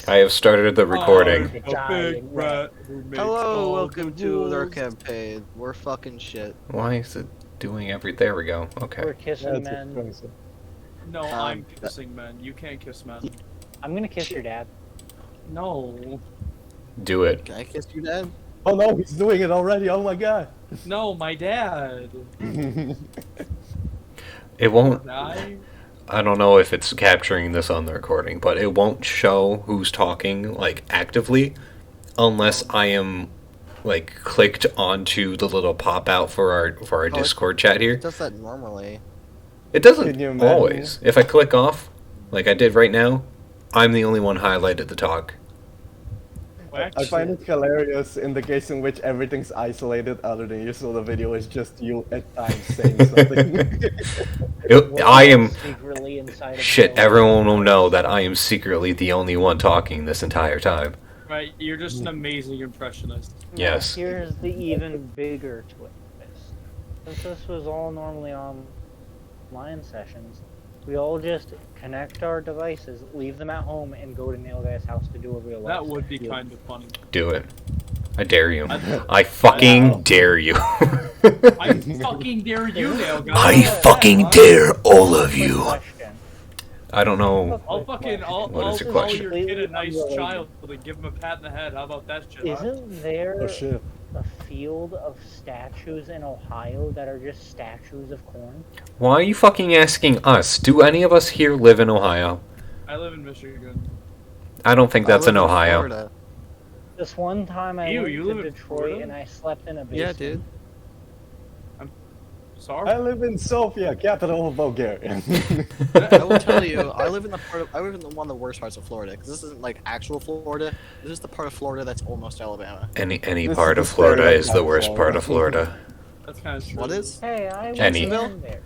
I have started the recording. A big rat who makes Hello, all welcome the to their rules. campaign. We're fucking shit. Why is it doing every... There we go. Okay. We're kissing That's men. crazy. No, Um, I'm kissing men. You can't kiss men. I'm gonna kiss your dad. No. Do it. Can I kiss you, Dad? Oh no, he's doing it already. Oh my god. No, my dad. It won't... I I don't know if it's capturing this on the recording, but it won't show who's talking, like, actively, unless I am, like, clicked onto the little pop-out for our it- Discord chat here. It does that normally. It Can you doesn't imagine? always. If I click off, like I did right now, I'm the only one highlighted to talk. I find it hilarious in the case in which everything's isolated other than you, so the video is just you at times saying something. I am... secretly inside of Shit, Bill. everyone will know that I am secretly the only one talking this entire time. Right, you're just an amazing impressionist. Now, Yes. Here's the even bigger twist. Since this was all normally online sessions, we all just connect our devices, leave them at home, and go to Nail Guy's house to do a real life. That would be session. kind of funny. Do it. I dare you. I- I fucking dare you. I fucking dare you now, guys. I fucking dare all of Quick you. question. I don't know. I'll fucking, I'll What is your call question? your kid a nice child and give him a pat in the head. How about that shit? huh? Isn't there Oh shit. a field of statues in Ohio that are just statues of corn? Why are you fucking asking us? Do any of us here live in Ohio? I live in Michigan. I don't think that's I in live Ohio. Florida. This one time I Ew, went you to live in Detroit Florida? and I slept in a basement. Yeah, dude. Sorry. I live in Sofia, capital of Bulgaria. I will tell you, I live in one of the worst parts of Florida, because this isn't like actual Florida. This is the part of Florida that's almost Alabama. Any This part is of the Florida stereotype is the of worst part of Florida. Florida. That's kind of true. What is? Hey, I was Any. born there.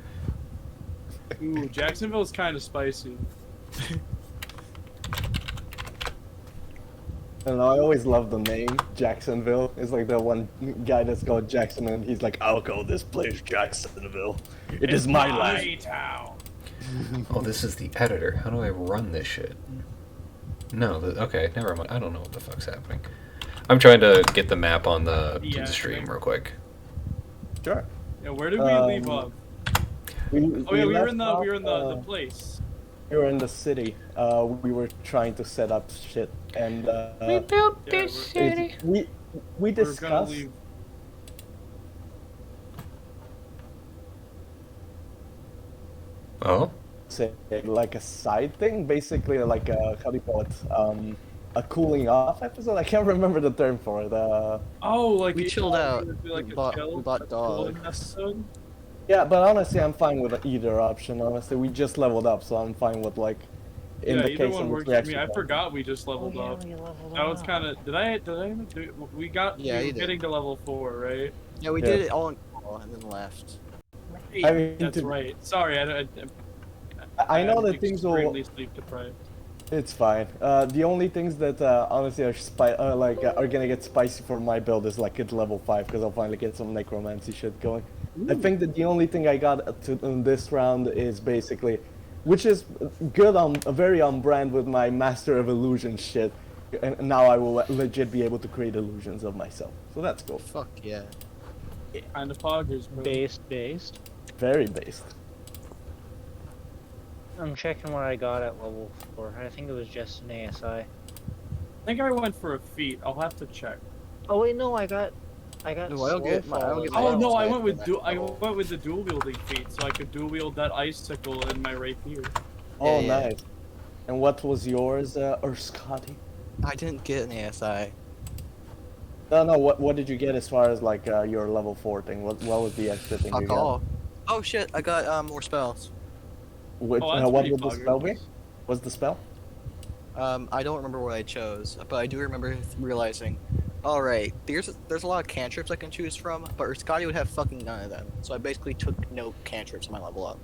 Ooh, Jacksonville's kind of spicy. And I always love the name Jacksonville. It's like the one guy that's called Jackson, and he's like, "I'll call this place Jacksonville. It is my land." town. Oh, this is the editor. How do I run this shit? No, okay, never mind. I don't know what the fuck's happening. I'm trying to get the map on the, to Yeah, the stream okay. real quick. Sure. Yeah, where did we leave off? We, Oh yeah, we were left in the off, the place. we were in the city. We were trying to set up shit, and built Yeah, this we're- city. we We're gonna discussed. leave. Oh? Say like a side thing, basically like a how do you call it? A cooling off episode. I can't remember the term for it. Oh, like We chilled out. it'd be like We a bought- chill- we bought a cooling dog. episode. Yeah, but honestly, I'm fine with either option. Honestly, we just leveled up, so I'm fine with like. In Yeah, the either case one in which works we for me. actually I leveled. forgot we just Oh, leveled yeah, up. we leveled That was up. kind of. Did I even do? We got. Yeah, we you were did. getting to level 4, right? Yeah, we Yeah. did it all in call and then left. I mean, That's to- right. Sorry, I know I'm that things will. extremely sleep deprived. It's fine. The only things that honestly are gonna get spicy for my build is like at level 5, because I'll finally get some necromancy shit going. I think that the only thing I got to in this round is basically, which is good on very on brand with my master of illusion shit, and now I will legit be able to create illusions of myself. So that's cool. Fuck yeah. Kind of poggers, bro. Based. Very based. I'm checking what I got at level 4. I think it was just an ASI. I think I went for a feat. I'll have to check. Oh wait, no, I got No, I don't get my- I don't get my- Oh no, I Yeah, went with that I level. went with the dual wielding feat, so I could dual wield that icicle and my rapier. Oh, yeah. nice. And what was yours, or Scotty? I didn't get an ASI. No. What did you get as far as like your level 4 thing? What was the extra thing you Fuck got? all. Oh shit, I got more spells. Which, Oh, that's what pretty would the spell be? poggers. What's the spell? I don't remember what I chose, but I do remember realizing, all right, there's a lot of cantrips I can choose from, but Scotty would have fucking none of them. So I basically took no cantrips on my level up.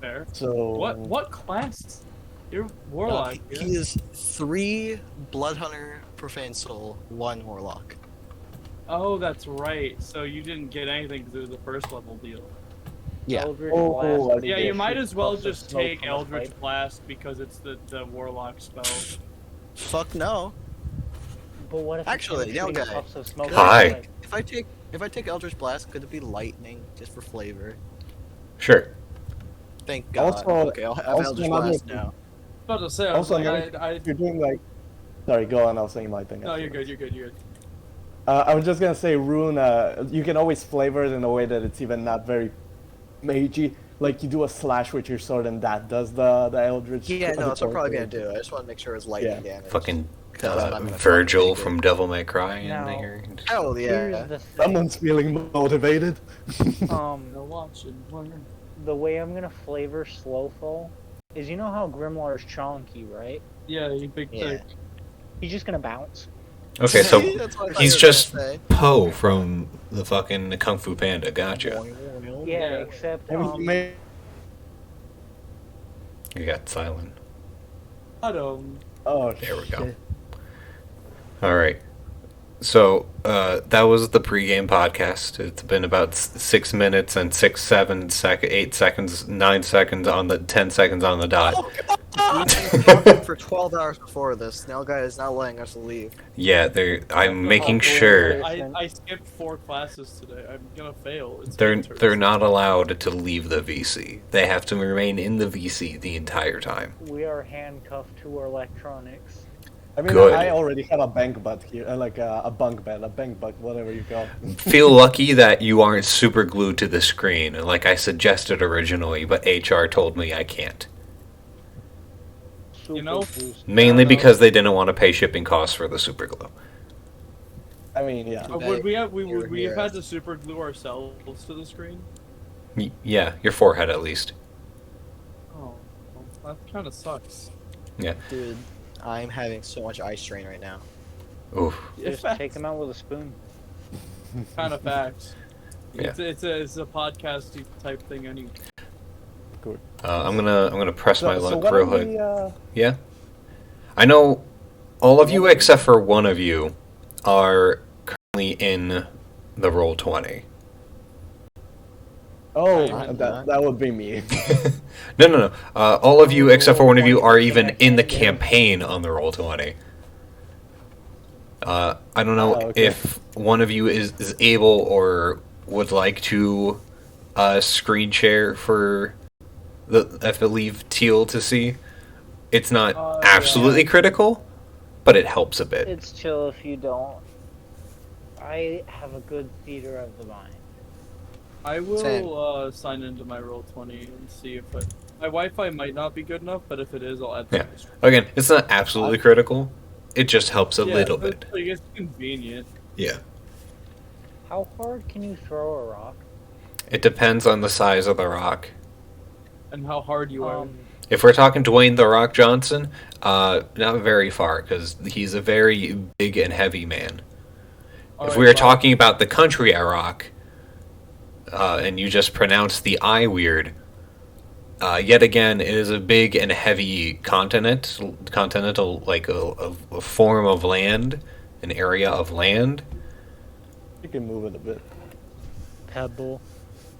Fair. So What class? You're warlock. yeah? He is 3 blood hunter profane soul, 1 warlock. Oh, that's right. So you didn't get anything through the first level deal. Yeah. Eldritch Oh, Blast. I Yeah, Okay. you might as well Also just smoke take from the Eldritch pipe. Blast because it's the warlock spell. Fuck no. But what if Actually, it's yeah, shooting okay. puffs of smoke? Hi. outside? If I take Eldritch Blast, could it be lightning just for flavor? Sure. Thank God. Also- okay, I'll have also Eldritch another Blast thing. now. About to say, I was Also, like, if you're doing like, sorry, go on. I'll say my thing. no, you're afterwards. good, you're good. I was just gonna say, Rune. You can always flavor it in a way that it's even not very magey. Like you do a slash with your sword, and that does the Eldritch. Yeah, no, that's what I'm probably Torque. gonna do. I just want to make sure it's lightning Yeah. damage. Fucking Because I'm not gonna Virgil fucking from Devil May Cry in No. there. Hell yeah. Here's the thing. Someone's feeling motivated. No, watch and learn. The way I'm gonna flavor Slowfall is, you know how Grimlar's chonky, right? Yeah, you big Yeah. thick. He's just gonna bounce. Okay, so That's what I thought he's you were just gonna say. Poe from the fucking Kung Fu Panda. Gotcha. Yeah, Yeah. except I mean, you may You got silent. I don't. Oh, There we go. shit. All right. So that was the pregame podcast. It's been about 6 minutes and 8 seconds, 9 seconds on the 10 seconds on the dot. We've been talking for 12 hours before this. Now, guy is not letting us leave. Yeah, I'm making sure I skipped 4 classes today. I'm gonna fail. It's they're midterms. not allowed to leave the VC. They have to remain in the VC the entire time. we are handcuffed to our electronics. I mean, Good. I already have a bank butt here, like a bunk bed, a bank butt, whatever you call it. Feel lucky that you aren't super glued to the screen, like I suggested originally, but HR told me I can't. You know? Super boost. Mainly No. because they didn't want to pay shipping costs for the super glue. I mean, yeah. Would we have You're we have here. had to super glue ourselves to the screen? Yeah, your forehead at least. Oh, that kind of sucks. Yeah. Dude, I'm having so much eye strain right now. Oof. Just take them out with a spoon. Kind of facts. Yeah. It's a podcasty type thing anyway. Good. I'm gonna press my luck what real are quick. we, Yeah. I know all of you except for one of you are currently in the roll 20. Oh, I'm that not. that would be me. No. All of you except for one of you are even in the campaign on the roll 20. I don't know Oh, okay. if one of you is able or would like to screen share for I believe Teal to see. It's not Yeah. absolutely critical, but it helps a bit. It's chill if you don't. I have a good theater of the mind. I will Same. sign into my Roll20 and see if my Wi-Fi might not be good enough, but if it is, I'll add Yeah. that. to the stream. Again, it's not absolutely critical. It just helps a Yeah, little but, bit. like, it's convenient. Yeah. How hard can you throw a rock? It depends on the size of the rock. And how hard you are. If we're talking Dwayne The Rock Johnson, not very far, because he's a very big and heavy man. If Alright, we were Bob. talking about the country I rock, and you just pronounce the I weird, yet again, it is a big and heavy continental, like a form of land, an area of land. You can move it a bit. Pebble.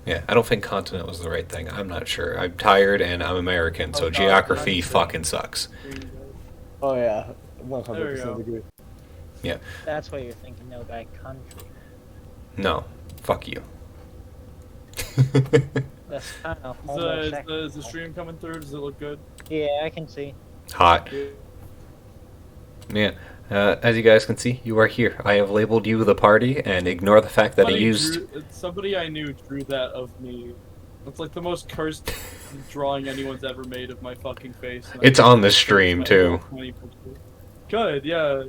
Yeah, I don't think continent was the right thing. I'm not sure. I'm tired and I'm American, so Oh, God, geography I'm fucking sucks. Oh yeah, There we 100% go. agree. That's why you're thinking no by country. No, fuck you. That's kind of Is homosexual. the stream coming through? Does it look good? Yeah, I can see. Hot. Yeah. As you guys can see, you are here. I have labeled you the party, and ignore the fact that I used. Somebody I knew drew that of me. It's like the most cursed drawing anyone's ever made of my fucking face. and I It's just on the cursed stream, my too. 20 pictures. Good, yeah.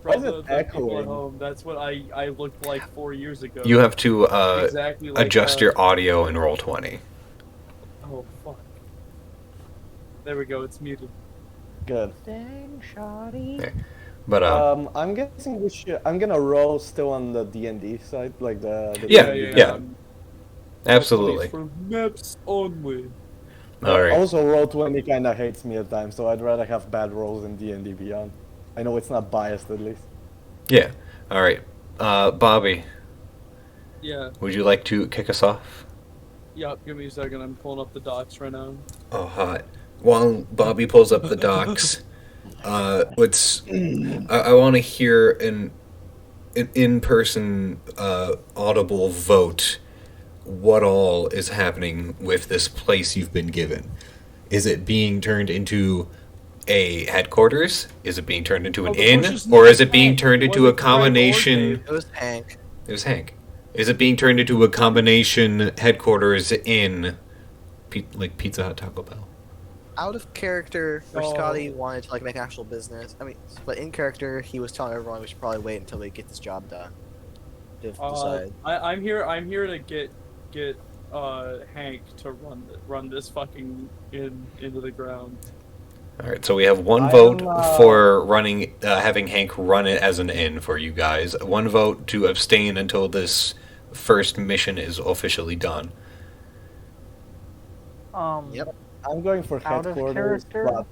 Why For is the it people at echoing? home, that's what I looked like 4 years ago. You have to exactly like adjust that. your audio in roll 20. Oh fuck. There we go. It's muted. Good. Dang, shoddy. Yeah. But I'm guessing we should. I'm gonna roll still on the D&D side, like the Yeah, D&D. yeah. Absolutely. For maps only. All right. Also, roll 20 kind of hates me at times, so I'd rather have bad rolls in D&D Beyond. I know it's not biased at least. Yeah. All right. Bobby, Yeah. would you like to kick us off? Yup. Give me a second. I'm pulling up the docs right now. Oh, hot. While Bobby pulls up the docs, What's I want to hear an in-person audible vote. What all is happening with this place you've been given? Is it being turned into a headquarters? Is it being turned into Oh, an the inn? Bush's Or name is it being Hank. turned It into a wasn't Greg or combination? Dave. It was Hank. It was Hank. Is it being turned into a combination headquarters in, like Pizza Hut, Taco Bell? Out of character, where Oh. Scotty wanted to like make actual business. I mean, but in character, he was telling everyone we should probably wait until we get this job done to decide. I'm here. I'm here to get Hank to run this fucking into the ground. All right, so we have one I vote am, for running, having Hank run it as an inn for you guys. One vote to abstain until this first mission is officially done. Yep. I'm going for Out of headquarters, character?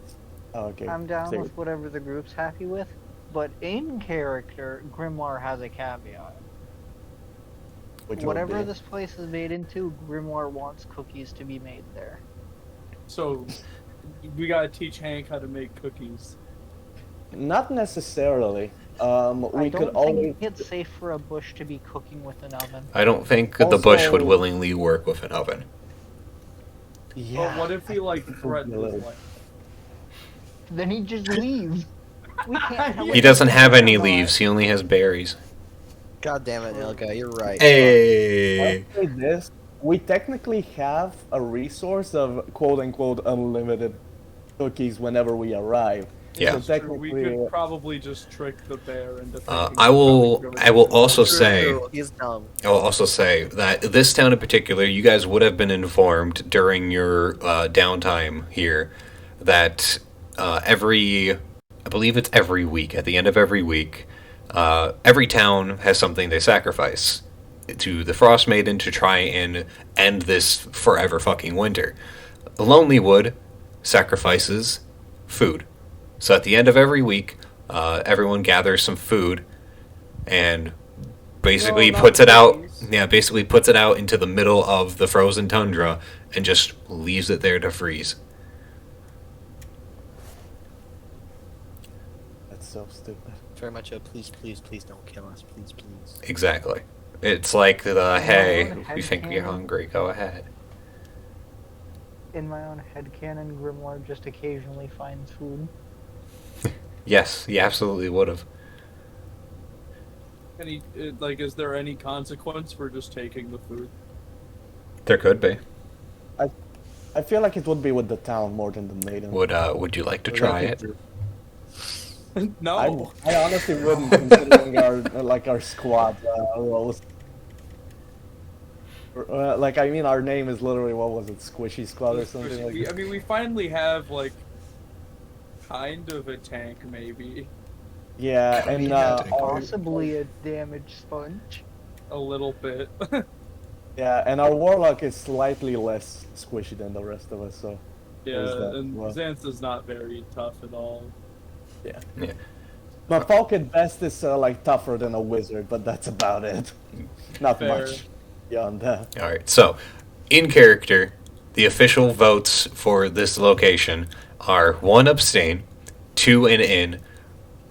but okay. I'm down say with whatever the group's happy with, but in character, Grimoire has a caveat. which would Whatever be- this place is made into, Grimoire wants cookies to be made there. So we gotta teach Hank how to make cookies. Not necessarily. We I could don't always. think it's safe for a bush to be cooking with an oven. I don't think the bush would Also- willingly work with an oven. Yeah. But what if he like threatened his little- life? Then he just leaves. We can't. He He doesn't have any leaves. He only has berries. God damn it, Ilga, you're right. Hey. I'll say this: we technically have a resource of "quote unquote" unlimited cookies whenever we arrive. Yeah. It's So true. We technically, could probably just trick the bear into thinking I will. something I will really also good. say. True, he's dumb. I will also say that this town in particular, you guys would have been informed during your downtime here that I believe it's every week, at the end of every week, every town has something they sacrifice to the Frost Maiden to try and end this forever fucking winter. Lonelywood sacrifices food. So at the end of every week, everyone gathers some food and basically No, not puts it out. cookies. Yeah, basically puts it out into the middle of the frozen tundra and just leaves it there to freeze. that's so stupid. Very much a please, please, please don't kill us, please, please. Exactly. It's like the hey, own we think you're headcanon. hungry. Go ahead. In my own headcanon, Grimoire just occasionally finds food. Yes, he absolutely would have. Is there any consequence for just taking the food? There could be. I feel like it would be with the town more than the maiden. Would you like to try it? No. I honestly wouldn't, considering our squad roles. Our name is literally, what was it, Squishy Squad or something like that. We finally have like kind of a tank, maybe Yeah, and our, Possibly a damaged sponge. a little bit. yeah, and our warlock is slightly less squishy than the rest of us. So Yeah, There's that and as well. Xanth is not very tough at all. yeah. Yeah. But Falk at best is tougher than a wizard, but that's about it. Not Fair. much beyond that. All right. So, in character, the official votes for this location are 1 abstain, 2 an inn,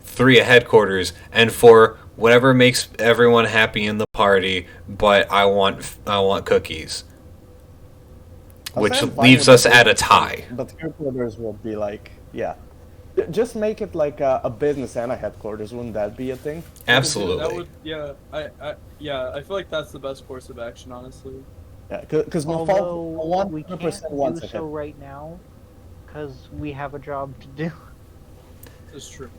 3 a headquarters, and 4 whatever makes everyone happy in the party. But I want cookies, which I'm fine leaves with us the at a headquarters, tie. But headquarters would be yeah. Just make it like a business and a headquarters. Wouldn't that be a thing? Absolutely. That would, I feel like that's the best course of action, honestly. Yeah, because Although we can't 100% do wants a so head. right now, because we have a job to do. It's true.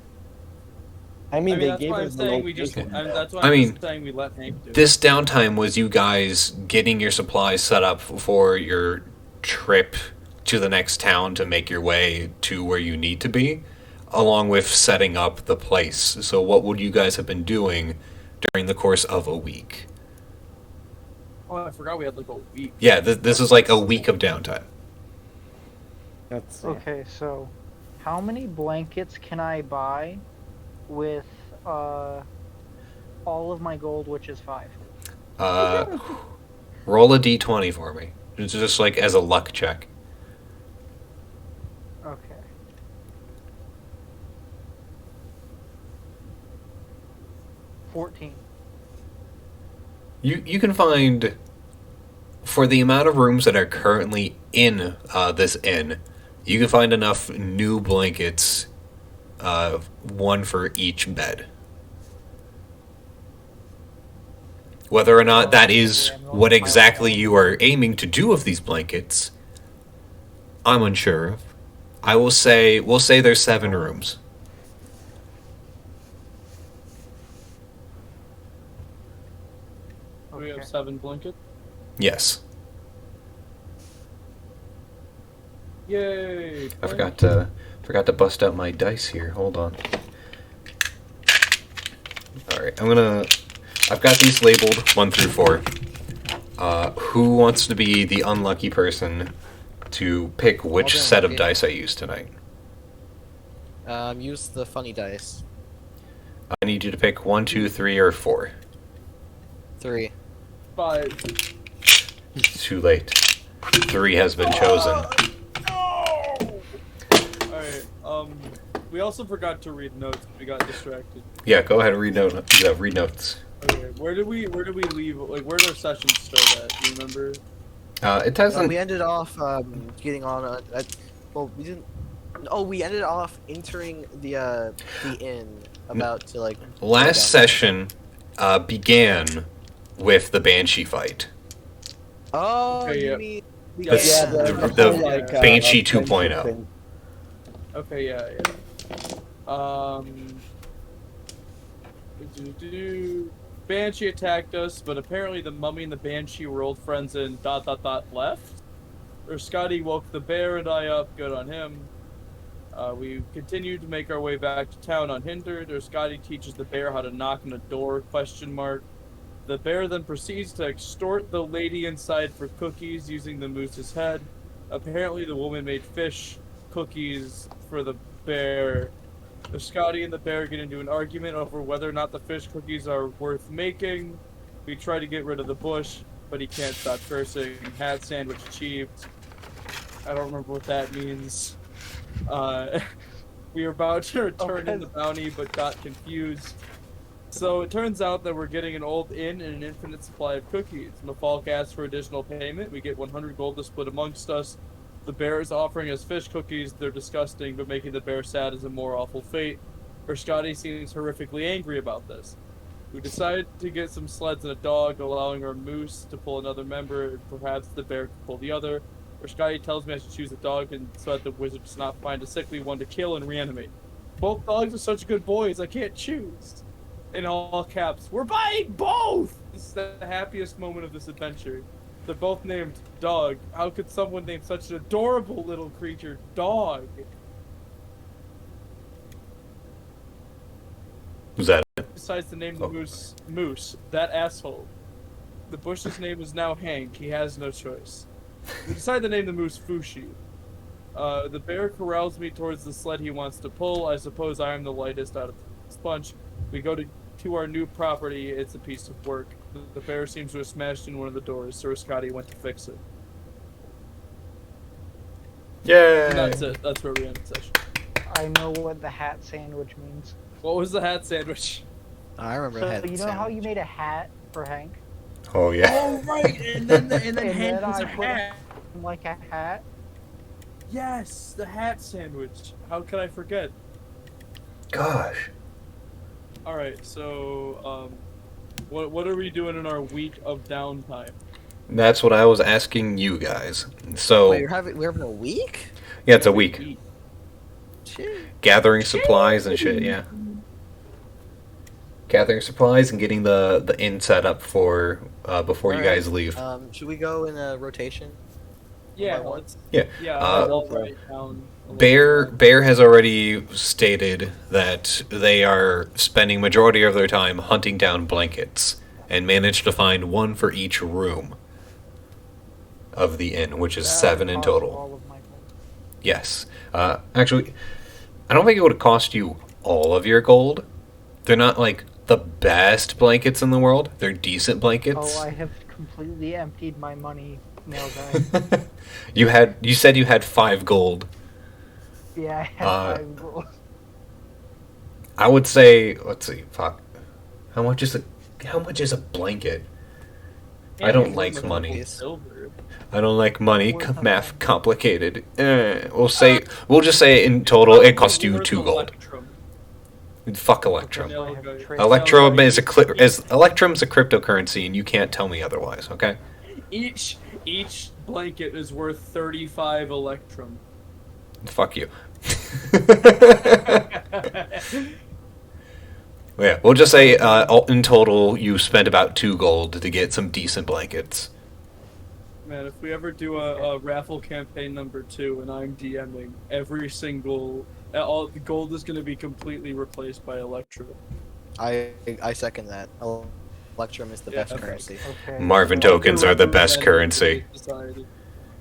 I mean, they that's gave why I'm us the saying we just. location. That's why I I'm mean, just saying we let Hank do it. This downtime was you guys getting your supplies set up for your trip to the next town to make your way to where you need to be, along with setting up the place. So what would you guys have been doing during the course of a week? Oh, I forgot we had like a week. Yeah, this is like a week of downtime. That's, Okay, so how many blankets can I buy with all of my gold, which is 5? Roll a d20 for me. It's just like as a luck check. Okay. 14. You can find, for the amount of rooms that are currently in this inn, you can find enough new blankets, one for each bed. Whether or not that is what exactly you are aiming to do with these blankets, I'm unsure of. We'll say there's 7 rooms. We have Okay. 7 blankets. Yes. Yay! I forgot to bust out my dice here. Hold on. Alright, I've got these labeled 1 through 4. Who wants to be the unlucky person to pick which be set of unlucky. dice I use tonight? Use the funny dice. I need you to pick 1, 2, 3, or 4. 3. 5. Too late. 3 has been chosen. Alright, we also forgot to read notes. We got distracted. Yeah, go ahead and read read notes. Okay, where did we leave? Like, where did our session start at? Do you remember? It doesn't. We ended off getting on. Well, we didn't. Oh, we ended off entering the inn about to like. Last go down. session began with the Banshee fight. Oh, Okay, you yeah. mean That's Yeah, the whole, like, Banshee friendship 2.0. thing. Okay, yeah. Banshee attacked us, but apparently the mummy and the Banshee were old friends and ... left. Or Scotty woke the bear and I up, good on him. We continued to make our way back to town unhindered. Or Scotty teaches the bear how to knock on a door, ? The bear then proceeds to extort the lady inside for cookies using the moose's head. Apparently the woman made fish cookies for the bear. Scotty and the bear get into an argument over whether or not the fish cookies are worth making. We try to get rid of the bush, but he can't stop cursing. Hat sandwich achieved. I don't remember what that means. We were about to return in the bounty, but got confused. So it turns out that we're getting an old inn and an infinite supply of cookies. Mafalk asks for additional payment. We get 100 gold to split amongst us. The bear is offering us fish cookies. They're disgusting, but making the bear sad is a more awful fate. Scotty seems horrifically angry about this. We decide to get some sleds and a dog, allowing our moose to pull another member, and perhaps the bear can pull the other. Scotty tells me I should choose a dog, and so that the wizard does not find a sickly one to kill and reanimate. Both dogs are such good boys, I can't choose. In all caps, we're buying both! This is the happiest moment of this adventure. They're both named Dog. How could someone name such an adorable little creature Dog? Was that it? Decides to name the moose Moose. That asshole. The bush's name is now Hank. He has no choice. We decide to name the moose Fushi. The bear corrals me towards the sled he wants to pull. I suppose I am the lightest out of the bunch. We go to our new property. It's a piece of work. The bear seems to have smashed in one of the doors. Sir Scotty went to fix it. Yay! And that's it. That's where we end the session. I know what the hat sandwich means. What was the hat sandwich? I remember So had you know how you made a hat for Hank? Oh yeah. Oh right, and then And Hank then was I a put hat. like a hat. Yes, the hat sandwich. How could I forget? Gosh. All right, so what are we doing in our week of downtime? That's what I was asking you guys. So Wait, we're having a week? yeah, it's a week. Shit. Gathering supplies and shit. Yeah. Gathering supplies and getting the inn set up for before you Alright, guys leave. Should we go in a rotation? Yeah, By one? let's, Yeah. yeah. Uh, I'll write down a little bit. Bear has already stated that they are spending majority of their time hunting down blankets and managed to find one for each room of the inn, which is That 7 in cost total. all of my gold. Yes. Actually, I don't think it would have cost you all of your gold. They're not like the best blankets in the world. They're decent blankets. Oh, I have completely emptied my money, nail guy. You said you had 5 gold. Yeah, I had 5 gold. I would say, let's see, fuck. How much is a blanket? I And don't we're like looking money. for silver. I don't like money. Worth a Math blanket. complicated. We'll just say in total it cost you Worth 2 gold. Electrum. Fuck Okay, Electrum. I have trade- Electrum is a Each- Electrum's a cryptocurrency, and you can't tell me otherwise. Okay. Each blanket is worth 35 Electrum. Fuck you. Yeah, we'll just say in total you spent about 2 gold to get some decent blankets. Man, if we ever do a raffle campaign number 2 and I'm DMing, every single all the gold is going to be completely replaced by Electrum. I second that. Electrum is the Yeah, best okay. currency. Okay. Marvin tokens are the best currency.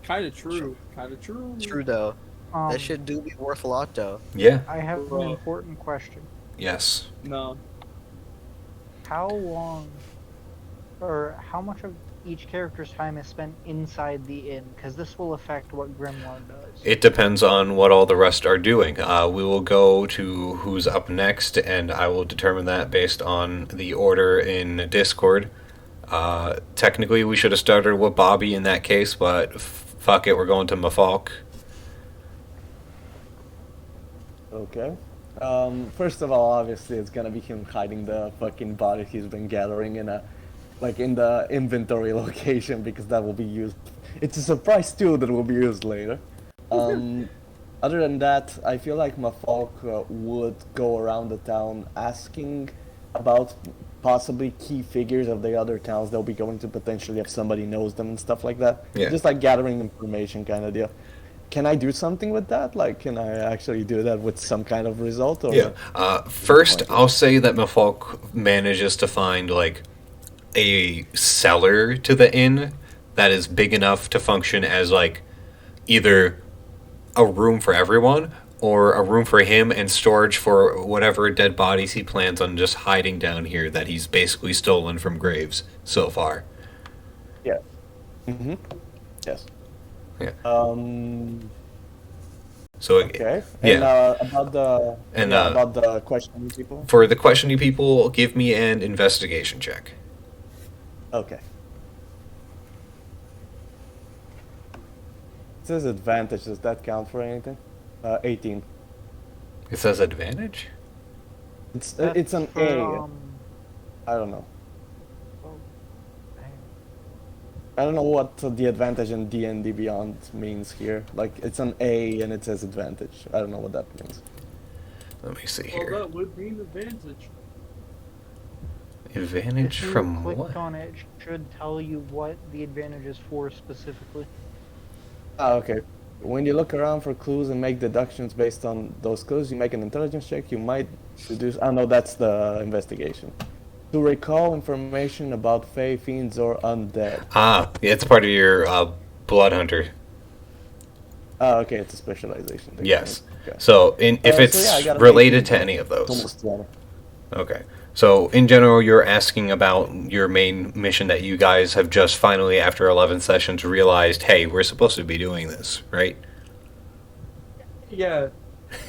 Kind of true. Kind of true. True though. Um, That shit do be worth a lot though. Yeah. I have an Bro. important question. Yes. No. How long, or how much of each character's time is spent inside the inn? Because this will affect what Grimoire does. It depends on what all the rest are doing. We will go to who's up next, and I will determine that based on the order in Discord. Technically, we should have started with Bobby in that case, but fuck it, we're going to Mafalk. Okay. First of all, obviously, it's gonna be him hiding the fucking body he's been gathering in in the inventory location because that will be used. It's a surprise too that will be used later. Other than that, I feel like Mafalk would go around the town asking about possibly key figures of the other towns they'll be going to potentially if somebody knows them and stuff like that. Yeah. Just like gathering information kind of deal. Can I do something with that? Like, can I actually do that with some kind of result? Or Yeah. First, I'll say that Mafalk manages to find like a cellar to the inn that is big enough to function as like either a room for everyone or a room for him and storage for whatever dead bodies he plans on just hiding down here that he's basically stolen from graves so far. Yeah. Mm-hmm. Yes. Yeah. So Okay. Yeah. And about the questioning people. for the questioning people, give me an investigation check. Okay. It says advantage. Does that count for anything? 18. It says advantage? It's That's an for, A. I don't know. oh, hang I don't know what the advantage in D&D Beyond means here. Like, it's an A and it says advantage. I don't know what that means. Let me see Well, here. that would mean advantage. Advantage If you from clicked what? on it, it should tell you what the advantage is for specifically. Ah, okay. When you look around for clues and make deductions based on those clues, you make an intelligence check. You might deduce. Ah, no, that's the investigation. To recall information about fey, fiends, or undead. Ah, yeah, it's part of your blood hunter. Ah, okay, it's a specialization thing. Yes. Okay. So if So it's yeah, I got an related 18, to any of It's those. almost 20. Okay. So in general, you're asking about your main mission that you guys have just finally, after 11 sessions, realized, hey, we're supposed to be doing this, right? Yeah.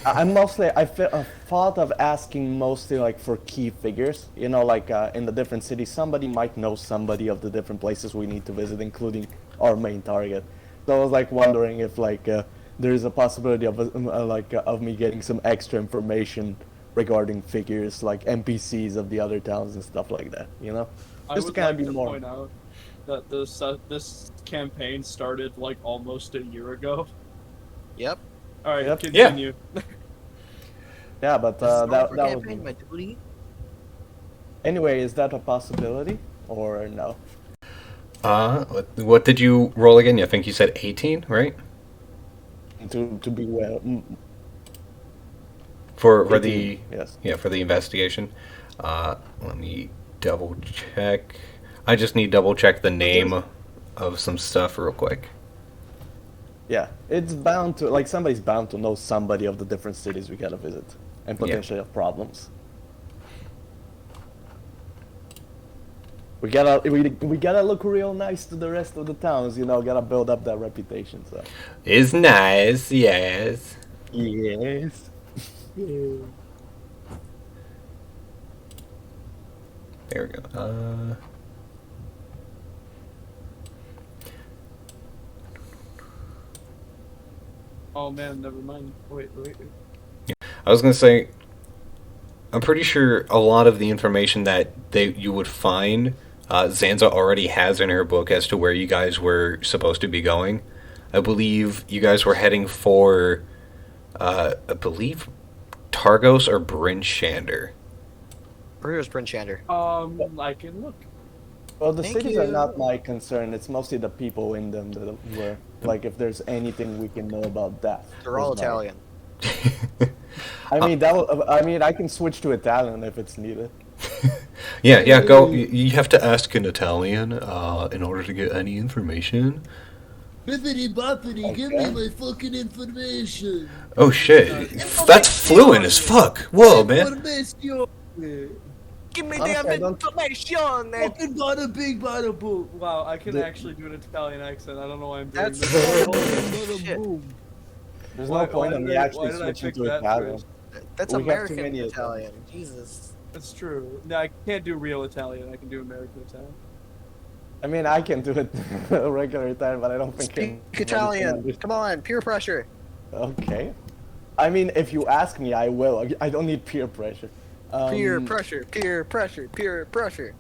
I thought of asking mostly like for key figures. You know, like in the different cities, somebody might know somebody of the different places we need to visit, including our main target. So I was like wondering if like there is a possibility of of me getting some extra information regarding figures like NPCs of the other towns and stuff like that. You know, I just would to kind like of be to more. point out that this campaign started like almost a year ago. Yep. All right, Yep. continue. Yeah, but This is that normal for that campaign, was. my duty. Anyway, is that a possibility or no? What did you roll again? I think you said 18, right? To be well. For 18, the yes. yeah, for the investigation. Let me double check. I just need double check the name of some stuff real quick. Yeah, it's bound to like somebody's bound to know somebody of the different cities we gotta visit and Yeah. potentially have problems. We gotta look real nice to the rest of the towns, you know. Gotta build up that reputation. So Is nice, yes. yes. There we go. Oh man, never mind. Wait. I was gonna say, I'm pretty sure a lot of the information that you would find, Zanza already has in her book as to where you guys were supposed to be going. I believe you guys were heading for, I believe, Targos or Bryn Shander. Where's Bryn Shander? I can look. Well, the Thank cities are you. not my concern. It's mostly the people in them that were like, if there's anything we can know about death. They're all is my- Italian. I mean, I mean, I can switch to Italian if it's needed. Yeah, go. You have to ask in Italian in order to get any information. Bippity boppity, give Okay. me my fucking information. Oh shit, that's fluent as fuck. Whoa, man. Information. Give me Honestly, I don't- information, man. Fucking bada bing bada boom. Wow, I can The- actually do an Italian accent. I don't know why I'm doing That's this. Bada shit. boom. There's Why- no point why in did me I- actually why did I switching pick to that Italian. first? That's We have too American many of them. Italian. Jesus. That's true. No, I can't do real Italian. I can do American Italian. I mean, I can do it regular Italian, but I don't think Speak anyone can Italian. understand. Come on, peer pressure. Okay. I mean, if you ask me, I will. I don't need peer pressure. Peer pressure. Peer pressure. Peer pressure.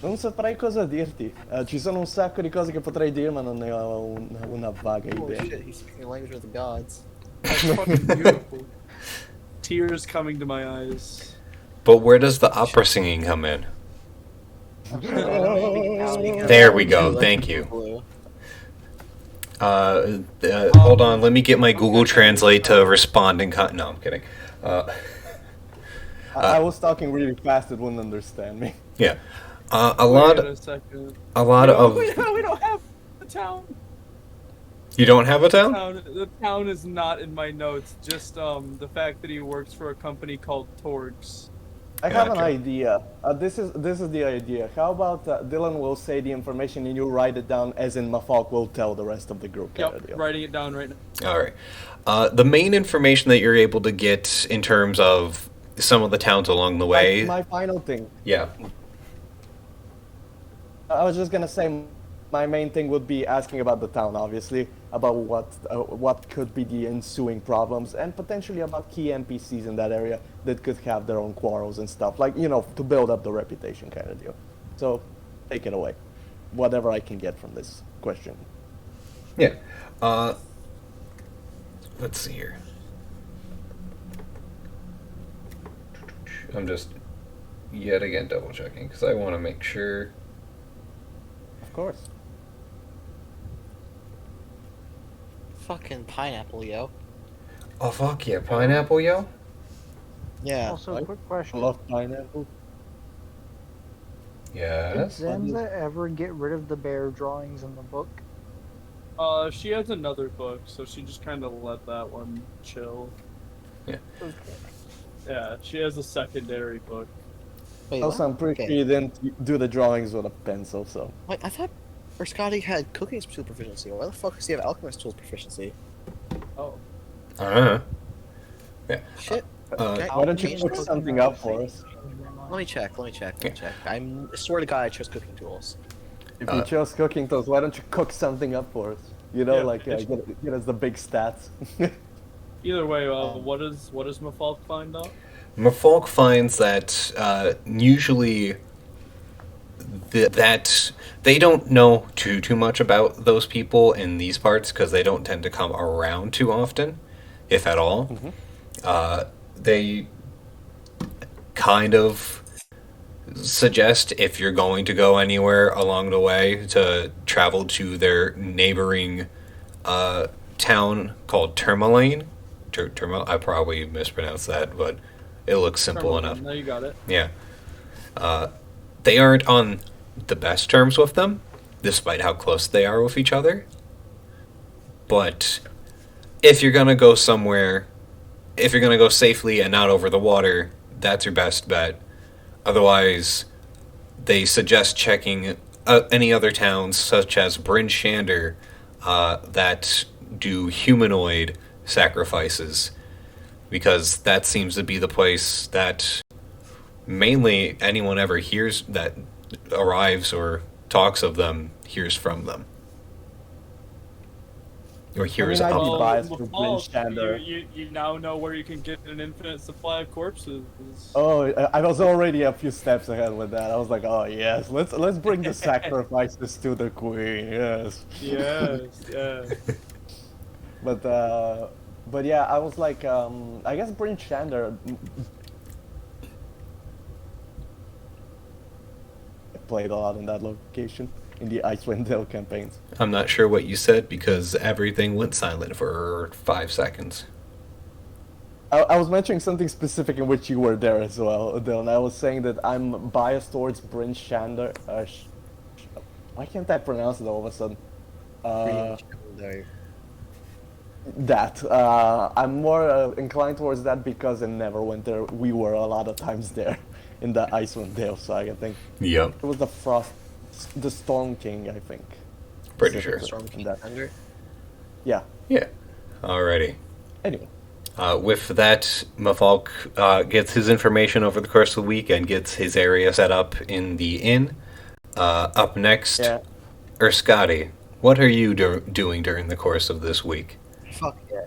Non saprei cosa dirti. Ci sono un sacco di cose che potrei dire, ma non ne ho una vaga Holy idea. shit, he's speaking the language of the gods. That's fucking beautiful. Tears coming to my eyes. But where does the opera singing come in? There we go. Thank you. Blue. Hold on. Let me get my Google Translate to respond in no, I'm kidding. I was talking really fast; it wouldn't understand me. Yeah. A Wait lot. a second. A lot of. we don't have the town. You don't have a town? The town is not in my notes. Just the fact that he works for a company called Torgs. I have an Gotcha. idea. This is the idea. How about Dylan will say the information and you write it down, as in Mafalk will tell the rest of the group. Kind of Yep, deal. writing it down right now. All right. The main information that you're able to get in terms of some of the towns along the way. My final thing. Yeah. I was just gonna say, my main thing would be asking about the town, obviously, about what could be the ensuing problems, and potentially about key NPCs in that area that could have their own quarrels and stuff, like, you know, to build up the reputation kind of deal. So, take it away. Whatever I can get from this question. Yeah. Let's see here. I'm just yet again double checking because I want to make sure. Of course. Fucking pineapple, yo. Oh fuck yeah, pineapple, yo. Yeah. Also, I quick I question. love pineapple. Did Yes. Zenza ever get rid of the bear drawings in the book? She has another book, so she just kind of let that one chill. Yeah. Yeah, she has a secondary book. Wait, Also, what? I'm pretty Okay. sure you didn't do the drawings with a pencil, so. Wait, I thought Scotty had cooking tool proficiency. Why the fuck does he have alchemist tools proficiency? Oh. Uh-huh. Shit. Uh, Why don't you change cook the something up for us? Let me check. I swear to God, I chose cooking tools. If you chose cooking tools, why don't you cook something up for us? You know, Yeah, like it's- get us the big stats. Either way, what does Mafalk find out? Mafalk finds that usually that they don't know too much about those people in these parts because they don't tend to come around too often, if at all. They kind of suggest if you're going to go anywhere along the way to travel to their neighboring town called Tourmaline. I probably mispronounced that, but it looks simple enough. No, you got it. Yeah. They aren't on the best terms with them, despite how close they are with each other. But if you're going to go somewhere, if you're going to go safely and not over the water, that's your best bet. Otherwise, they suggest checking any other towns, such as Bryn Shander, that do humanoid sacrifices, because that seems to be the place that mainly anyone ever hears that arrives or talks of them hears from them. Or hears I'd of be them. biased for Mafalk, Prince Shander. you now know where you can get an infinite supply of corpses. Oh, I was already a few steps ahead with that. I was like, oh yes, let's bring the sacrifices to the queen. Yes. Yes, yes. But yeah, I was like, I guess Prince Shander played a lot in that location in the Icewind Dale campaigns. I'm not sure what you said because everything went silent for 5 seconds. I was mentioning something specific in which you were there as well, Dylan. I was saying that I'm biased towards Prince Shander. Why can't I pronounce it all of a sudden? That. I'm more inclined towards that because in Neverwinter we were a lot of times there in the Icewind Dale saga. I think Yep, it was the Storm King. I think. pretty sure. Storm King That. Thunder. Yeah. Yeah. Alrighty. Anyway. With that, Mafalk gets his information over the course of the week and gets his area set up in the inn. Up next, Yeah. Scotty, what are you doing during the course of this week? Fuck yeah.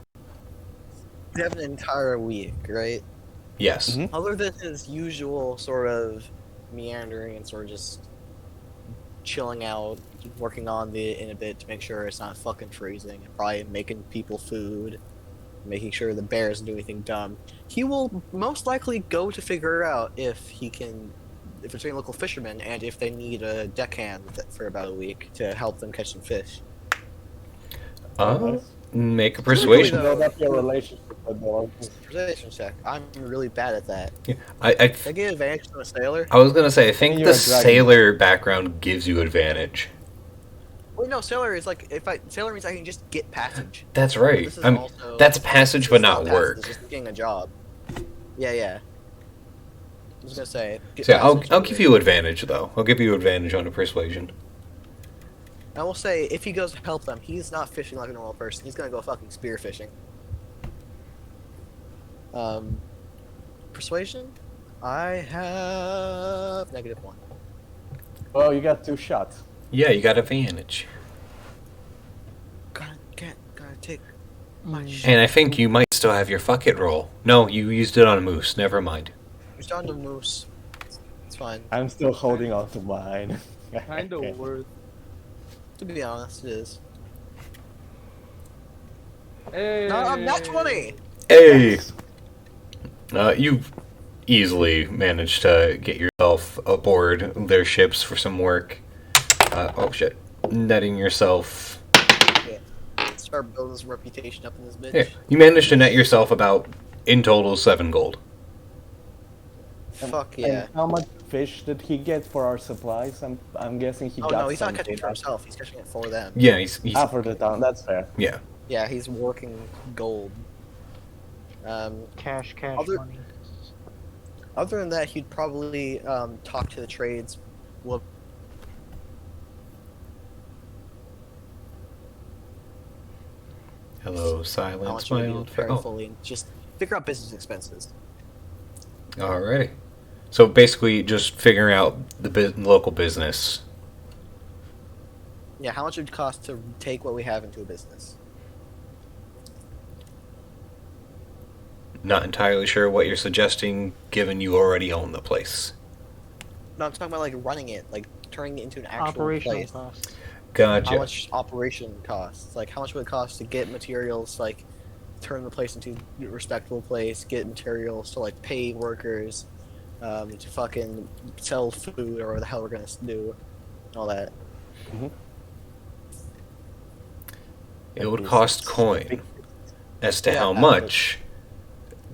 We have an entire week, right? Yes. Mhm. Other than his usual sort of meandering and sort of just chilling out, working on the inn a bit to make sure it's not fucking freezing, and probably making people food, making sure the bear doesn't do anything dumb. He will most likely go to figure out if there's any local fishermen and if they need a deckhand for about a week to help them catch some fish. Make a persuasion. Really, Build up your relationship with the Persuasion check. I'm really bad at that. I Can I get advantage to a sailor? I was gonna say, I think You're the a dragon. sailor background gives you advantage. Wait, no, sailor is like sailor means I can just get passage. That's right. This is I'm, also- that's passage, but It's not passage, work. It's just getting a job. Yeah. I was gonna say. Get So I'll passage, give you advantage though. I'll give you advantage on a persuasion. I will say, if he goes to help them, he's not fishing like a normal person. He's gonna go fucking spear fishing. Persuasion? I have -1. Well, you got 2 shots. Yeah, you got advantage. Gotta take my shit. And I think you might still have your fuck it roll. No, you used it on Moose. Never mind. It's down to moose. It's fine. I'm still holding on to mine. Kind of worth. To be honest, it is. Hey. No, I'm not 20! Hey! You've easily managed to get yourself aboard their ships for some work. Oh shit. Netting yourself. Start building some reputation up in this bitch. Yeah, you managed to net yourself about, in total, 7 gold. Fuck And yeah. how much fish did he get for our supplies? I'm guessing he Oh got no, he's not some catching it for data. himself. He's catching it for them. Yeah, he's For the town. That's fair. yeah. Yeah, he's working gold. Cash Other- money. Other than that, he'd probably talk to the trades. Well, Hello, I silence, want you my to do old it friend. very fully and just figure out business expenses. Alrighty. So basically, just figuring out the local business. Yeah, how much it would cost to take what we have into a business? Not entirely sure what you're suggesting, given you already own the place. No, I'm talking about like running it, like turning it into an actual Operational place. costs. Gotcha. How much operation costs? Like, how much would it cost to get materials, like, turn the place into a respectable place, get materials to, like, pay workers, to fucking sell food or whatever the hell we're gonna do, and all that. It would cost coin. As to Yeah, how that much,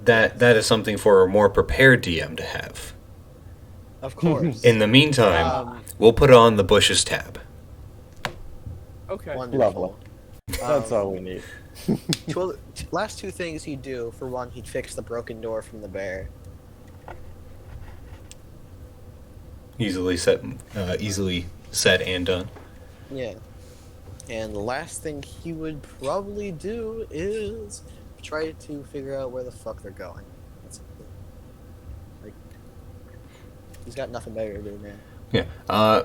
that is something for a more prepared DM to have. Of course. In the meantime, Um, we'll put it on the bushes tab. Okay. Wonderful. That's all we need. Last 2 things he'd do. For one, he'd fix the broken door from the bear. Easily said and done. Yeah. And the last thing he would probably do is try to figure out where the fuck they're going. That's it. Like, He's got nothing better to do, man. Yeah.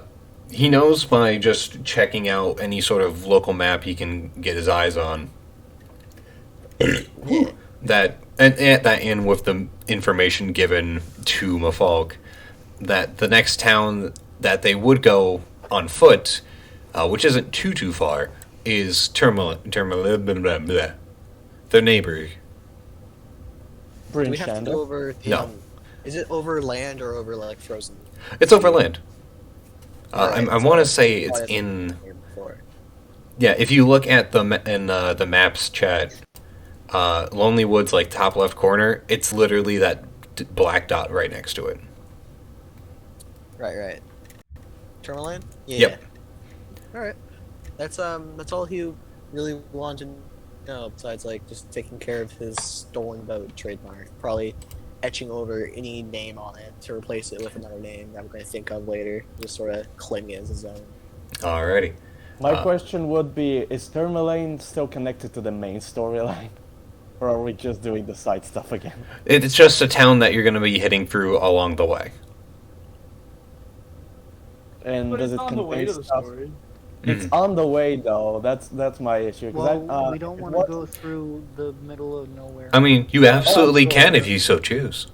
He knows by just checking out any sort of local map he can get his eyes on Yeah. that and with the information given to Mafalk that the next town that they would go on foot, which isn't too far, is Termal, their neighbor. Do we have to Shander. go over? No. Is it over land or over like frozen? It's overland. Alright, I so want to say it's probably in. hasn't been here before. Yeah, if you look at the maps chat, Lonely Woods, like top left corner, it's literally that black dot right next to it. Right. Tourmaline? Yeah. Yep. Alright. That's all he really wanted to know, besides like just taking care of his stolen boat trademark. Probably etching over any name on it to replace it with another name that we're gonna think of later. Just sort of claim it as his own. Alrighty. My question would be: is Tourmaline still connected to the main storyline, or are we just doing the side stuff again? It's just a town that you're going to be hitting through along the way. And But does it's it on the way contain to the stuff? story. It's on the way though. That's my issue. 'Cause Well, we don't want to what- go through the middle of nowhere. I mean, you absolutely can absolutely. if you so choose.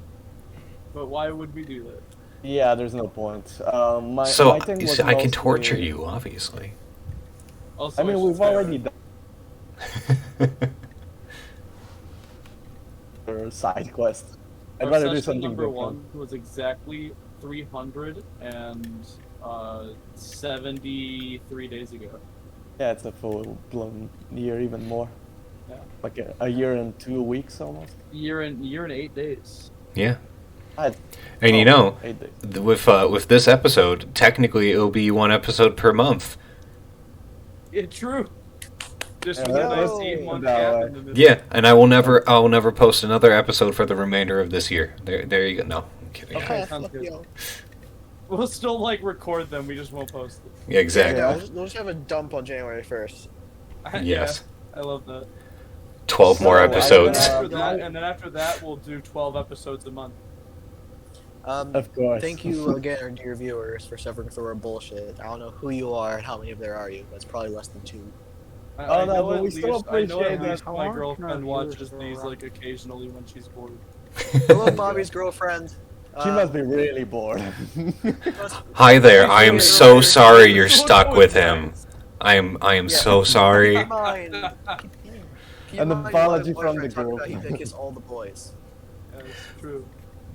But why would we do that? Yeah, there's no point. My So thing you was see, I can mostly- torture you, obviously. Also, I mean, should we've say, already done side quest. I'd our rather do session something number different. 1 was exactly 373 days ago. Yeah, it's a full-blown year, even more. Yeah. Like a year and 2 weeks almost. Year and 8 days. Yeah. I, And you know, 8 days. with this episode, technically it'll be one episode per month. Yeah, true. Just Yeah, with a that's- nice 8-month that gap way. in the middle. Yeah, and I will never post another episode for the remainder of this year. There you go. No, I'm kidding. Okay. sounds good. Yo. We'll still like record them. We just won't post them. Yeah, exactly. Yeah, we'll just have a dump on January 1st. Yes. Yeah, I love that. 12 more So, I And then, episodes. after that, we'll do 12 episodes a month. Of course. Thank you again, our dear viewers, for suffering through our bullshit. I don't know who you are and how many of there are you, but it's probably less than 2. I Oh, no, know but at we still least- I know appreciate at least that. my How girlfriend long can our watches viewers go these around? like occasionally when she's bored. Hello, Bobby's girlfriend. She must be really bored. Hi there. I am Earlier, so sorry you're episode stuck was with him. nice. I am Yeah. so sorry. Keep in mind, keep An in mind apology my from the boyfriend talked about girl. He could kiss all the boys. Yeah, it's true.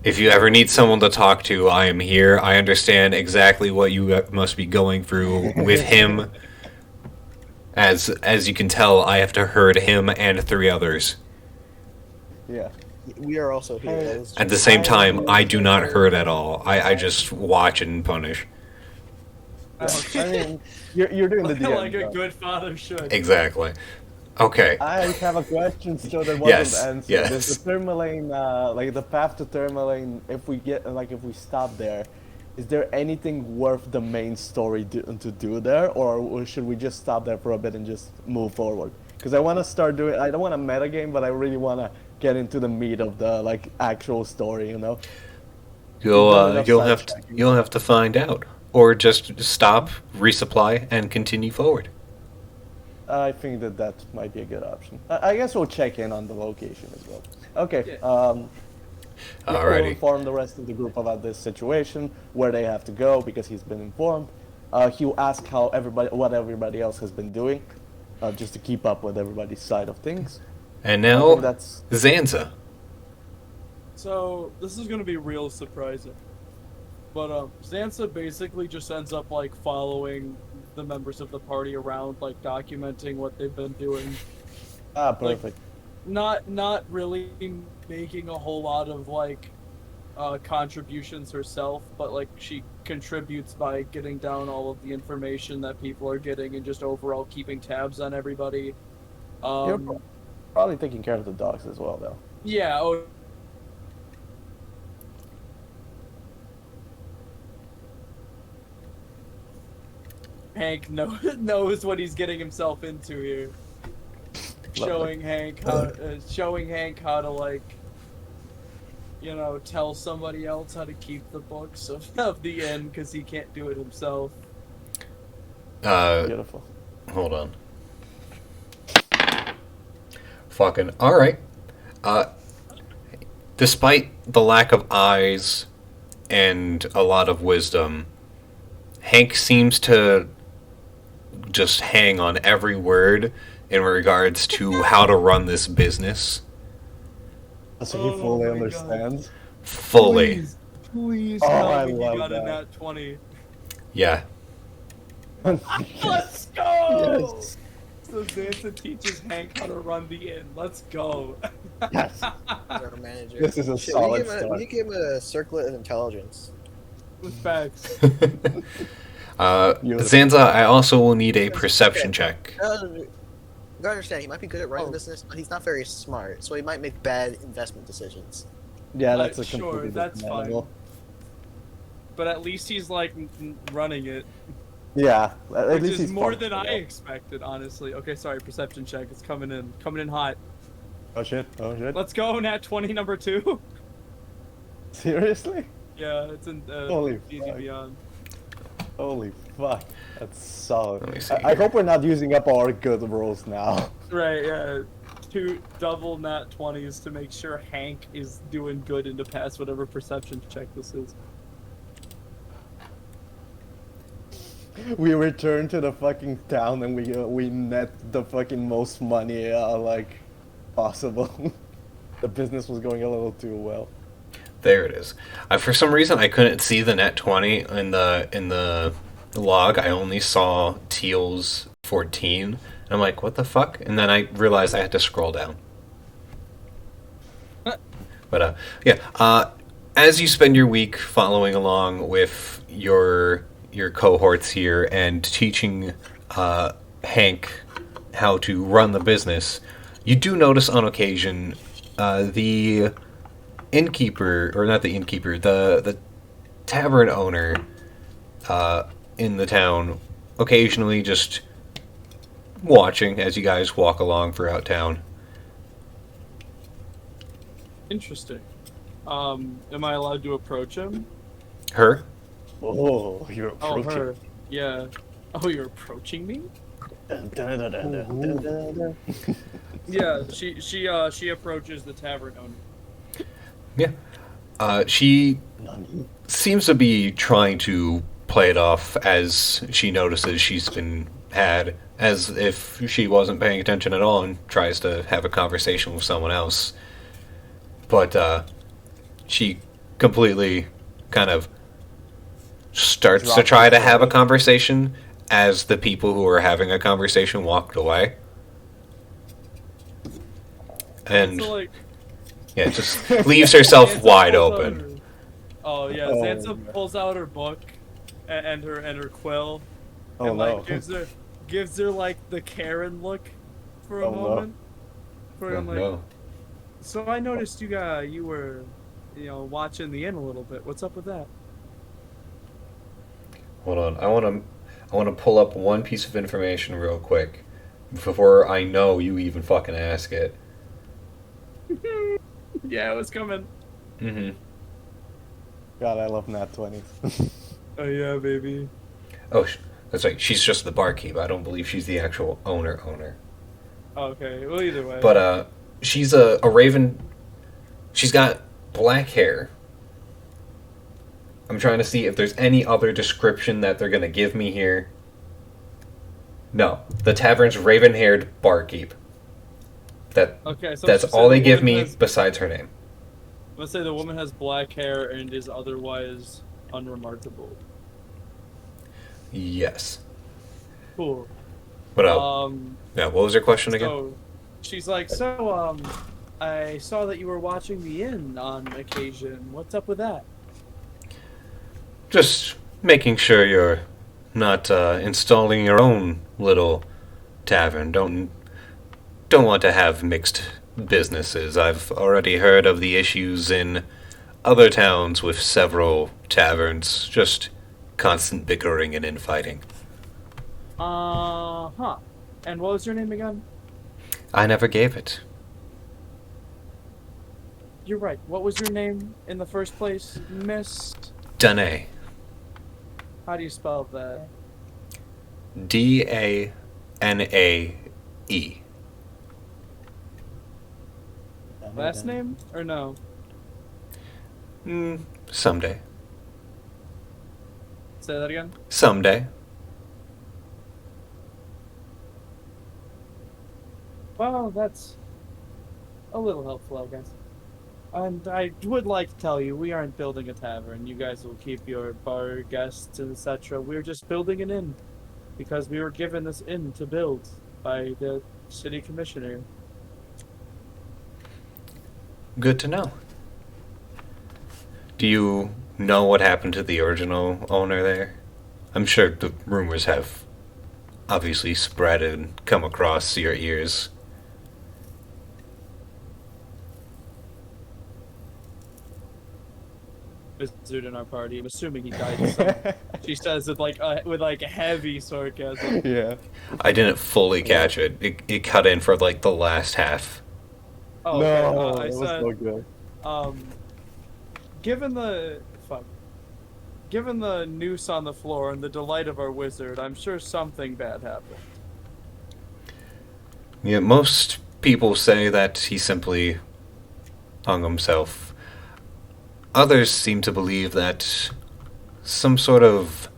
If you ever need someone to talk to, I am here. I understand exactly what you must be going through with him. As you can tell, I have to herd him and 3 others. Yeah. We are also here. That is At the same time, I do not herd at all. I just watch and punish. I mean, you're doing the DM. like a though. good father should. Exactly. Okay. I have a question still that wasn't Yes, answered. yes. Is the Tourmaline, like the path to Tourmaline, if we if we stop there, is there anything worth the main story to do there, or should we just stop there for a bit and just move forward? Because I want to start doing. I don't want to metagame, but I really want to get into the meat of the like actual story. You know. Not enough sidetracking. You'll have to find out, or just stop, resupply, and continue forward. I think that might be a good option. I guess we'll check in on the location as well. Okay. Yeah. We'll Alrighty. inform the rest of the group about this situation, where they have to go because he's been informed. He'll ask what everybody else has been doing, just to keep up with everybody's side of things. And I now, think that's Zanza. So this is gonna be real surprising, but Sansa basically just ends up like following the members of the party around, like documenting what they've been doing. perfect. Not really making a whole lot of like contributions herself, but like she contributes by getting down all of the information that people are getting and just overall keeping tabs on everybody. You're probably taking care of the dogs as well, though. Yeah. Oh, Hank knows what he's getting himself into here. Showing Hank how to like tell somebody else how to keep the books of the inn because he can't do it himself. Beautiful. Hold on. Fucking all right. Despite the lack of eyes and a lot of wisdom, Hank seems to just hang on every word in regards to how to run this business So he Oh fully my God. understands. fully. Please Oh, tell I me you love got a that. nat 20. Yeah. Let's go! Yes. So Xantha teaches Hank how to run the inn. Let's go. Yes. He's our manager. This is a Shit, solid we start. need to give him a circlet of intelligence. With facts. Beautiful. Zanza, I also will need a perception check. You gotta understand, he might be good at running the business, but he's not very smart, so he might make bad investment decisions. Yeah, that's a Sure, completely that's different fine. animal. But at least he's like running it. Yeah, at Which least is he's more than I functional. expected, honestly. Okay, sorry, perception check. It's coming in hot. Oh shit! Oh shit! Let's go, nat 20 number 2. Seriously? Yeah, it's in Holy Easy fuck. Beyond. Holy fuck! That's solid. Let me see I here. hope we're not using up our good rolls now. Right, yeah. 2 double nat 20s to make sure Hank is doing good and to pass whatever perception check this is. We returned to the fucking town and we net the fucking most money like possible. The business was going a little too well. There it is. For some reason, I couldn't see the net 20 in the log. I only saw Teal's 14. And I'm like, what the fuck? And then I realized I had to scroll down. But yeah. As you spend your week following along with your cohorts here and teaching Hank how to run the business, you do notice on occasion the innkeeper, or not the innkeeper, the tavern owner in the town, occasionally just watching as you guys walk along throughout town. Interesting. Am I allowed to approach him? Her? Oh, you're Oh, approaching. her. Yeah. Oh, you're approaching me? Dun, dun, dun, dun, dun, dun, dun, dun. Yeah, she approaches the tavern owner. Yeah. She Nani? seems to be trying to play it off as she notices she's been had, as if she wasn't paying attention at all, and tries to have a conversation with someone else. But she completely kind of starts to Dropped try to it. have a conversation as the people who are having a conversation walked away. And So, like, yeah, just leaves herself Xantha wide pulls out open. her- Oh yeah, Oh, Xantha no. pulls out her book and her quill, Oh and no. like gives her like the Karen look for a Oh, no. moment. For Oh, I'm like, no. so I noticed you were, watching the inn a little bit. What's up with that? Hold on. I want to pull up one piece of information real quick before I know you even fucking ask it. Yeah, it was coming. Mm-hmm. God, I love nat 20s. Oh yeah, baby. Oh, that's right. She's just the barkeep. I don't believe she's the actual owner. Okay, well either way. But she's a raven. She's got black hair. I'm trying to see if there's any other description that they're gonna give me here. No, the tavern's raven-haired barkeep. Okay, so That's she said all they the give woman me has- besides her name. Let's say the woman has black hair and is otherwise unremarkable. Yes. Cool. What else? Yeah. What was your question again? So she's like, I saw that you were watching the inn on occasion. What's up with that? Just making sure you're not installing your own little tavern. Don't want to have mixed businesses. I've already heard of the issues in other towns with several taverns. Just constant bickering and infighting. Huh. And what was your name again? I never gave it. you're right. What was your name in the first place, Miss? Danae. How do you spell that? Danae. Last name or no? Someday. Say that again. Someday. Well, that's a little helpful, I guess. And I would like to tell you, we aren't building a tavern. You guys will keep your bar, guests, and etc. We're just building an inn because we were given this inn to build by the city commissioner. Good to know. Do you know what happened to the original owner there? I'm sure the rumors have obviously spread and come across your ears. Wizard in our party. I'm assuming he died. Of some. She says it with a heavy sarcasm. Yeah. I didn't fully catch it. It cut in for like the last half. Oh, No, okay. I it was said, so good. given the noose on the floor and the delight of our wizard, I'm sure something bad happened. Yeah, most people say that he simply hung himself. Others seem to believe that some sort of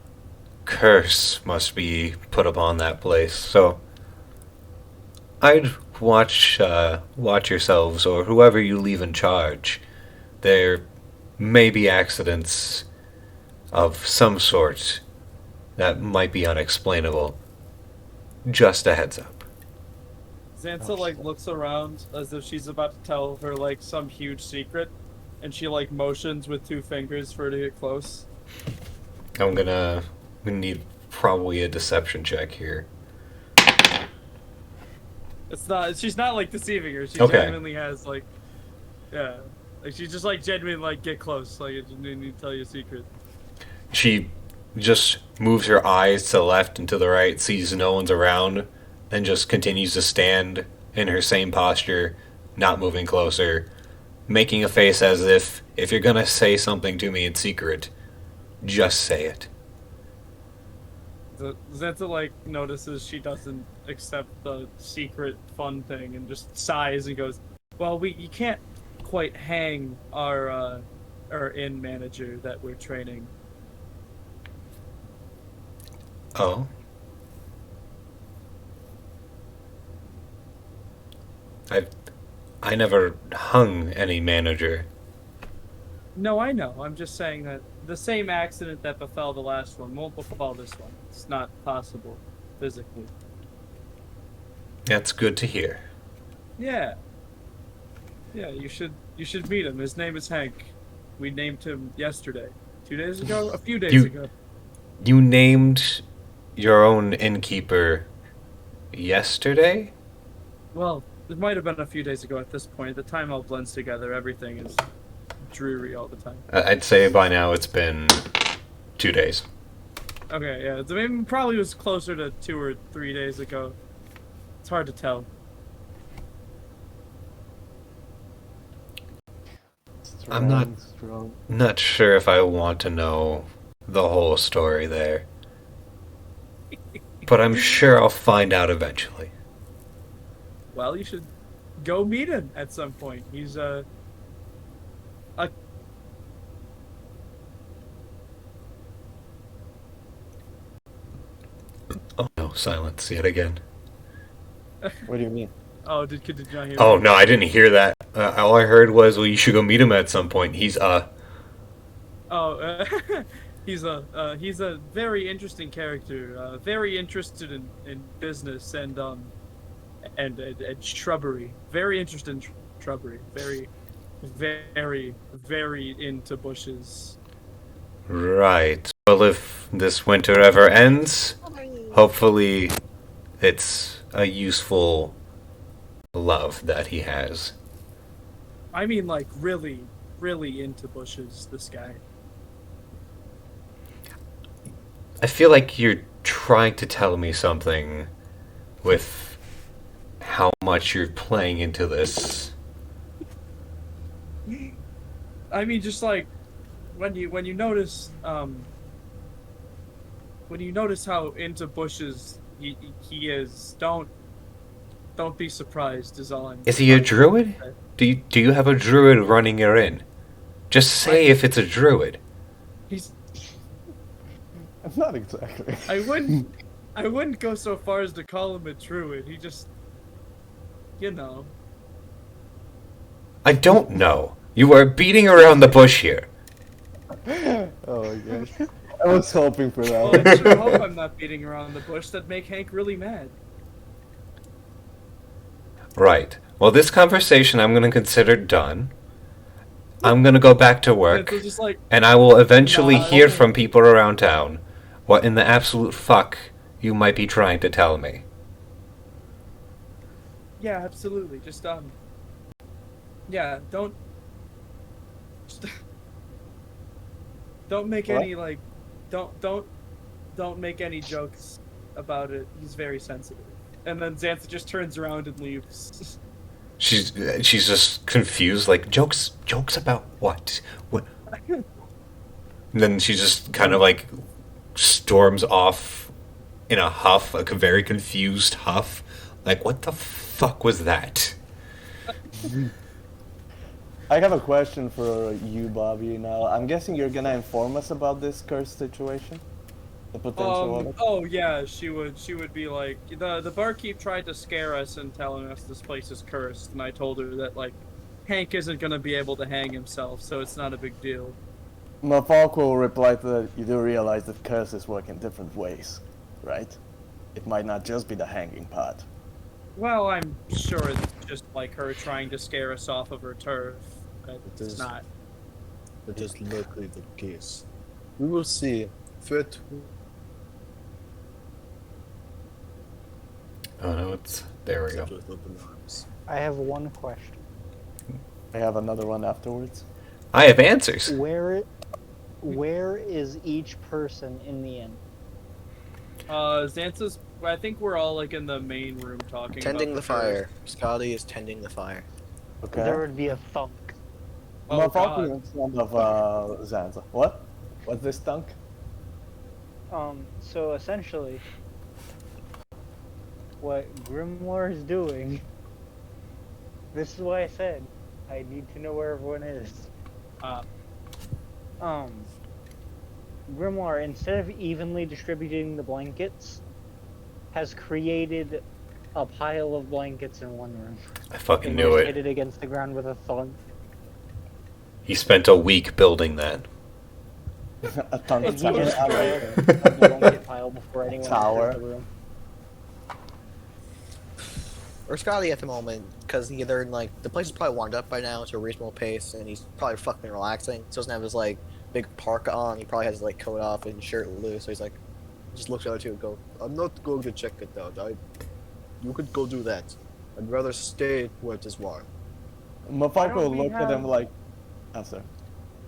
curse must be put upon that place. So I'd watch yourselves or whoever you leave in charge. There may be accidents of some sort that might be unexplainable. Just a heads up. Xantha looks around as if she's about to tell her some huge secret, and she motions with 2 fingers for her to get close. I'm gonna need probably a deception check here. It's not. She's not deceiving her. She Okay. genuinely has yeah, she just genuinely get close. I just need to tell you a secret. She just moves her eyes to the left and to the right, sees no one's around, then just continues to stand in her same posture, not moving closer, making a face as if you're gonna say something to me in secret, just say it. Xantha notices she doesn't accept the secret fun thing and just sighs and goes, "Well, you can't quite hang our inn manager that we're training." Oh? I never hung any manager. No, I know. I'm just saying that the same accident that befell the last one won't befall this one. It's not possible physically. That's good to hear. Yeah. Yeah, you should meet him. His name is Hank. We named him yesterday. 2 days ago? A few days ago. You named your own innkeeper yesterday? Well, it might have been a few days ago at this point. The time all blends together. Everything is dreary all the time. I'd say by now it's been 2 days. Okay, yeah. I mean, probably was closer to 2 or 3 days ago. It's hard to tell. I'm not sure if I want to know the whole story there. But I'm sure I'll find out eventually. Well, you should go meet him at some point. He's Oh no, silence yet again. What do you mean? Oh, did you not hear Oh me? no, I didn't hear that. All I heard was, well, you should go meet him at some point. He's Oh, he's a very interesting character. Very interested in business and shrubbery. Very interested in shrubbery. Very, very, very into bushes. right. Well, if this winter ever ends, hopefully it's a useful love that he has. I mean, really, really into bushes. This guy. I feel like you're trying to tell me something with how much you're playing into this. I mean, just like when you notice how into bushes he is, don't be surprised. Is all I'm. Is he a trying to druid? say. Do you have a druid running your inn? Just say if it's a druid. He's. Not exactly. I wouldn't go so far as to call him a druid. He just, you know. I don't know. You are beating around the bush here. Oh my gosh. I was hoping for that. Well, I sure hope I'm not beating around the bush. That'd make Hank really mad. Right. Well, this conversation I'm going to consider done. I'm going to go back to work, It's just like, and I will eventually Nah, hear okay. from people around town what in the absolute fuck you might be trying to tell me. yeah, absolutely. Just yeah, don't make What? any like, don't make any jokes about it. He's very sensitive. And then Xantha just turns around and leaves. She's just confused, like jokes about what? What? And then she just kind of like storms off in a huff, like a very confused huff. Like, what the fuck was that? I have a question for you, Bobby. Now, I'm guessing you're gonna inform us about this cursed situation, the potential of it. Oh yeah, she would be like, the barkeep tried to scare us and telling us this place is cursed, and I told her that like Hank isn't gonna be able to hang himself, so it's not a big deal. Mafalk will reply to that. You do realize that curses work in different ways, right? It might not just be the hanging part. Well, I'm sure it's just like her trying to scare us off of her turf. But It it's is. not. That is likely the case. We will see. Fit. Oh no, there we go. With open arms. I have one question. I have another one afterwards. I have answers. Where is each person in the inn? Xantha's. I think we're all like in the main room talking. Tending about the fire. Scotty is tending the fire. Okay. There would be a thunk. Oh, Mafalk God. is in front of Zanza. What? What's this dunk? So essentially, what Grimoire is doing, this is why I said, I need to know where everyone is. Grimoire, instead of evenly distributing the blankets, has created a pile of blankets in one room. I fucking And knew just it. hit it against the ground with a thunk. He spent a week building that. A tongue And he tower. just I put like it. a blanket pile before anyone Tower. enters the room. Or Scotty at the moment, because either like the place is probably warmed up by now to a reasonable pace, and he's probably fucking relaxing. So he doesn't have his like big parka on. He probably has his like coat off and shirt loose. So he's like, just looks at the other two and go, "I'm not going to check it out. You could go do that. I'd rather stay where it is warm." Mafalk will don't we look at him have- like, sir.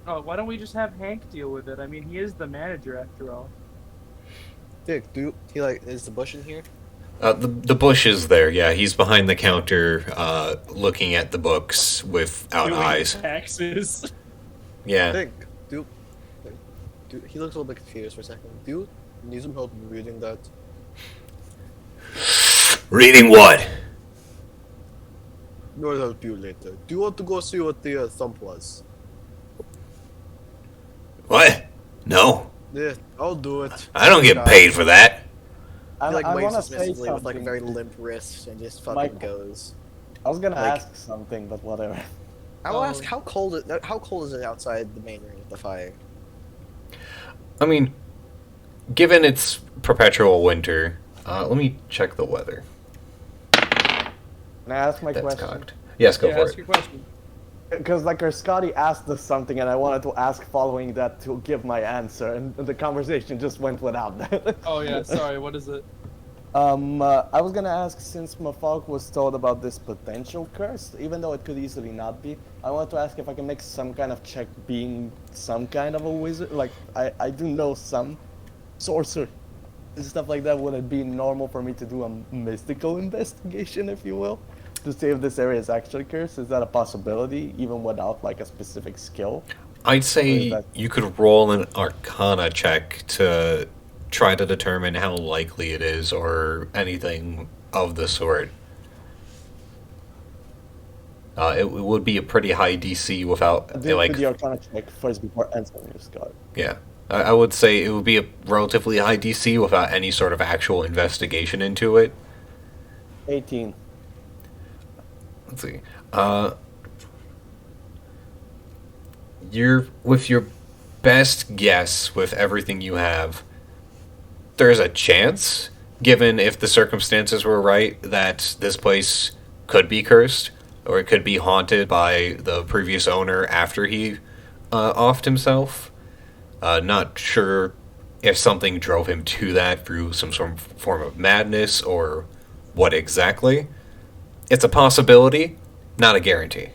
Oh, why don't we just have Hank deal with it? I mean, he is the manager after all. Dick, he like is the bush in here? The bush is there. Yeah, he's behind the counter, looking at the books without Doing eyes. taxes. Yeah. Dick, he looks a little bit confused for a second. Do you need some help reading that? Reading what? No, I'll help you later. Do you want to go see what the thump was? What? No, Yeah, I'll do it. I don't get paid for that. He like I waves want to say dismissively with like a something. very limp wrist and just fucking Mike- goes. I was gonna like- ask something, but whatever. I will Oh. ask how cold is it outside the main room with the fire? I mean, given it's perpetual winter, let me check the weather. Can I ask my That's question? cocked. Yes, go Yeah, for ask it. your question. Because like our Scotty asked us something, and I wanted to ask following that to give my answer, and the conversation just went without that. Oh yeah, sorry. What is it? I was gonna ask, since Mafalk was told about this potential curse, even though it could easily not be, I wanted to ask if I can make some kind of check being some kind of a wizard. Like, I do know some sorcerer and stuff like that. Would it be normal for me to do a mystical investigation, if you will? to see if this area is actually cursed? Is that a possibility, even without like a specific skill? I'd Or is say that you could roll an Arcana check to try to determine how likely it is, or anything of the sort. It would be a pretty high DC without do like, the Arcana check first before answering your Scott? yeah. I would say it would be a relatively high DC without any sort of actual investigation into it. 18. Let's see. You're with your best guess with everything you have. There's a chance, given if the circumstances were right, that this place could be cursed, or it could be haunted by the previous owner after he offed himself. Not sure if something drove him to that through some sort of form of madness or what exactly. It's a possibility, not a guarantee.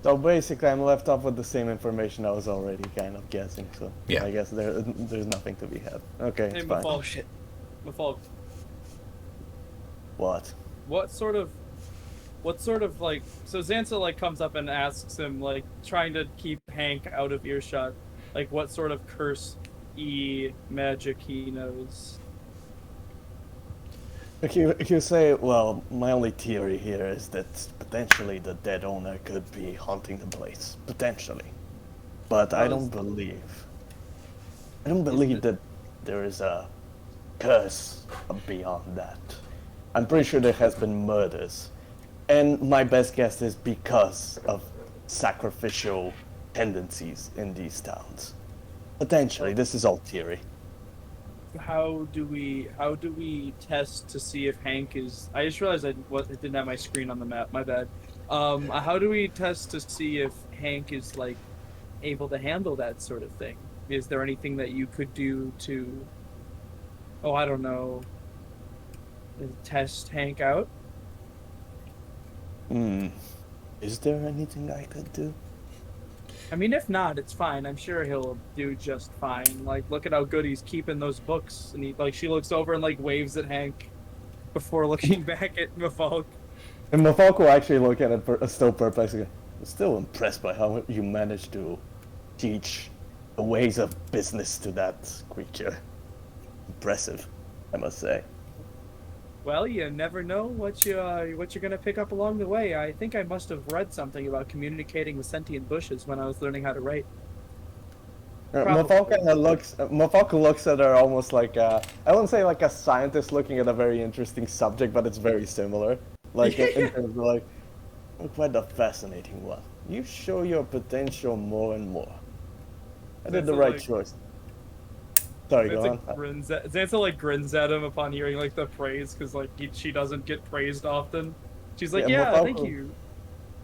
So basically, I'm left off with the same information I was already kind of guessing. So Yeah. I guess there's nothing to be had. Okay, Hey, it's fine. Oh shit. Mafalk, What? what sort of like, so Zanza like comes up and asks him, like, trying to keep Hank out of earshot, like what sort of curse magic he knows. If you say, well, my only theory here is that potentially the dead owner could be haunting the place. Potentially. But I don't believe. I don't believe that there is a curse beyond that. I'm pretty sure there has been murders. And my best guess is because of sacrificial tendencies in these towns. Potentially, this is all theory. How do we test to see if Hank is? I just realized I didn't have my screen on the map. My bad. How do we test to see if Hank is like able to handle that sort of thing? Is there anything that you could do to? Oh, I don't know. Test Hank out. Is there anything I could do? I mean, if not, it's fine. I'm sure he'll do just fine. Like, look at how good he's keeping those books. And she looks over and like waves at Hank before looking back at Mafalk. And Mafalk will actually look at it still perplexed. I'm still impressed by how you managed to teach the ways of business to that creature. Impressive, I must say. Well, you never know what you're gonna pick up along the way. I think I must have read something about communicating with sentient bushes when I was learning how to write. Mafalk looks at her almost like I wouldn't say like a scientist looking at a very interesting subject, but it's very similar. Like in terms of like, quite a fascinating one. You show your potential more and more. I did the right choice. Sorry, go on. Zanza like grins at him upon hearing like the praise, because like she doesn't get praised often. She's like, yeah, thank you.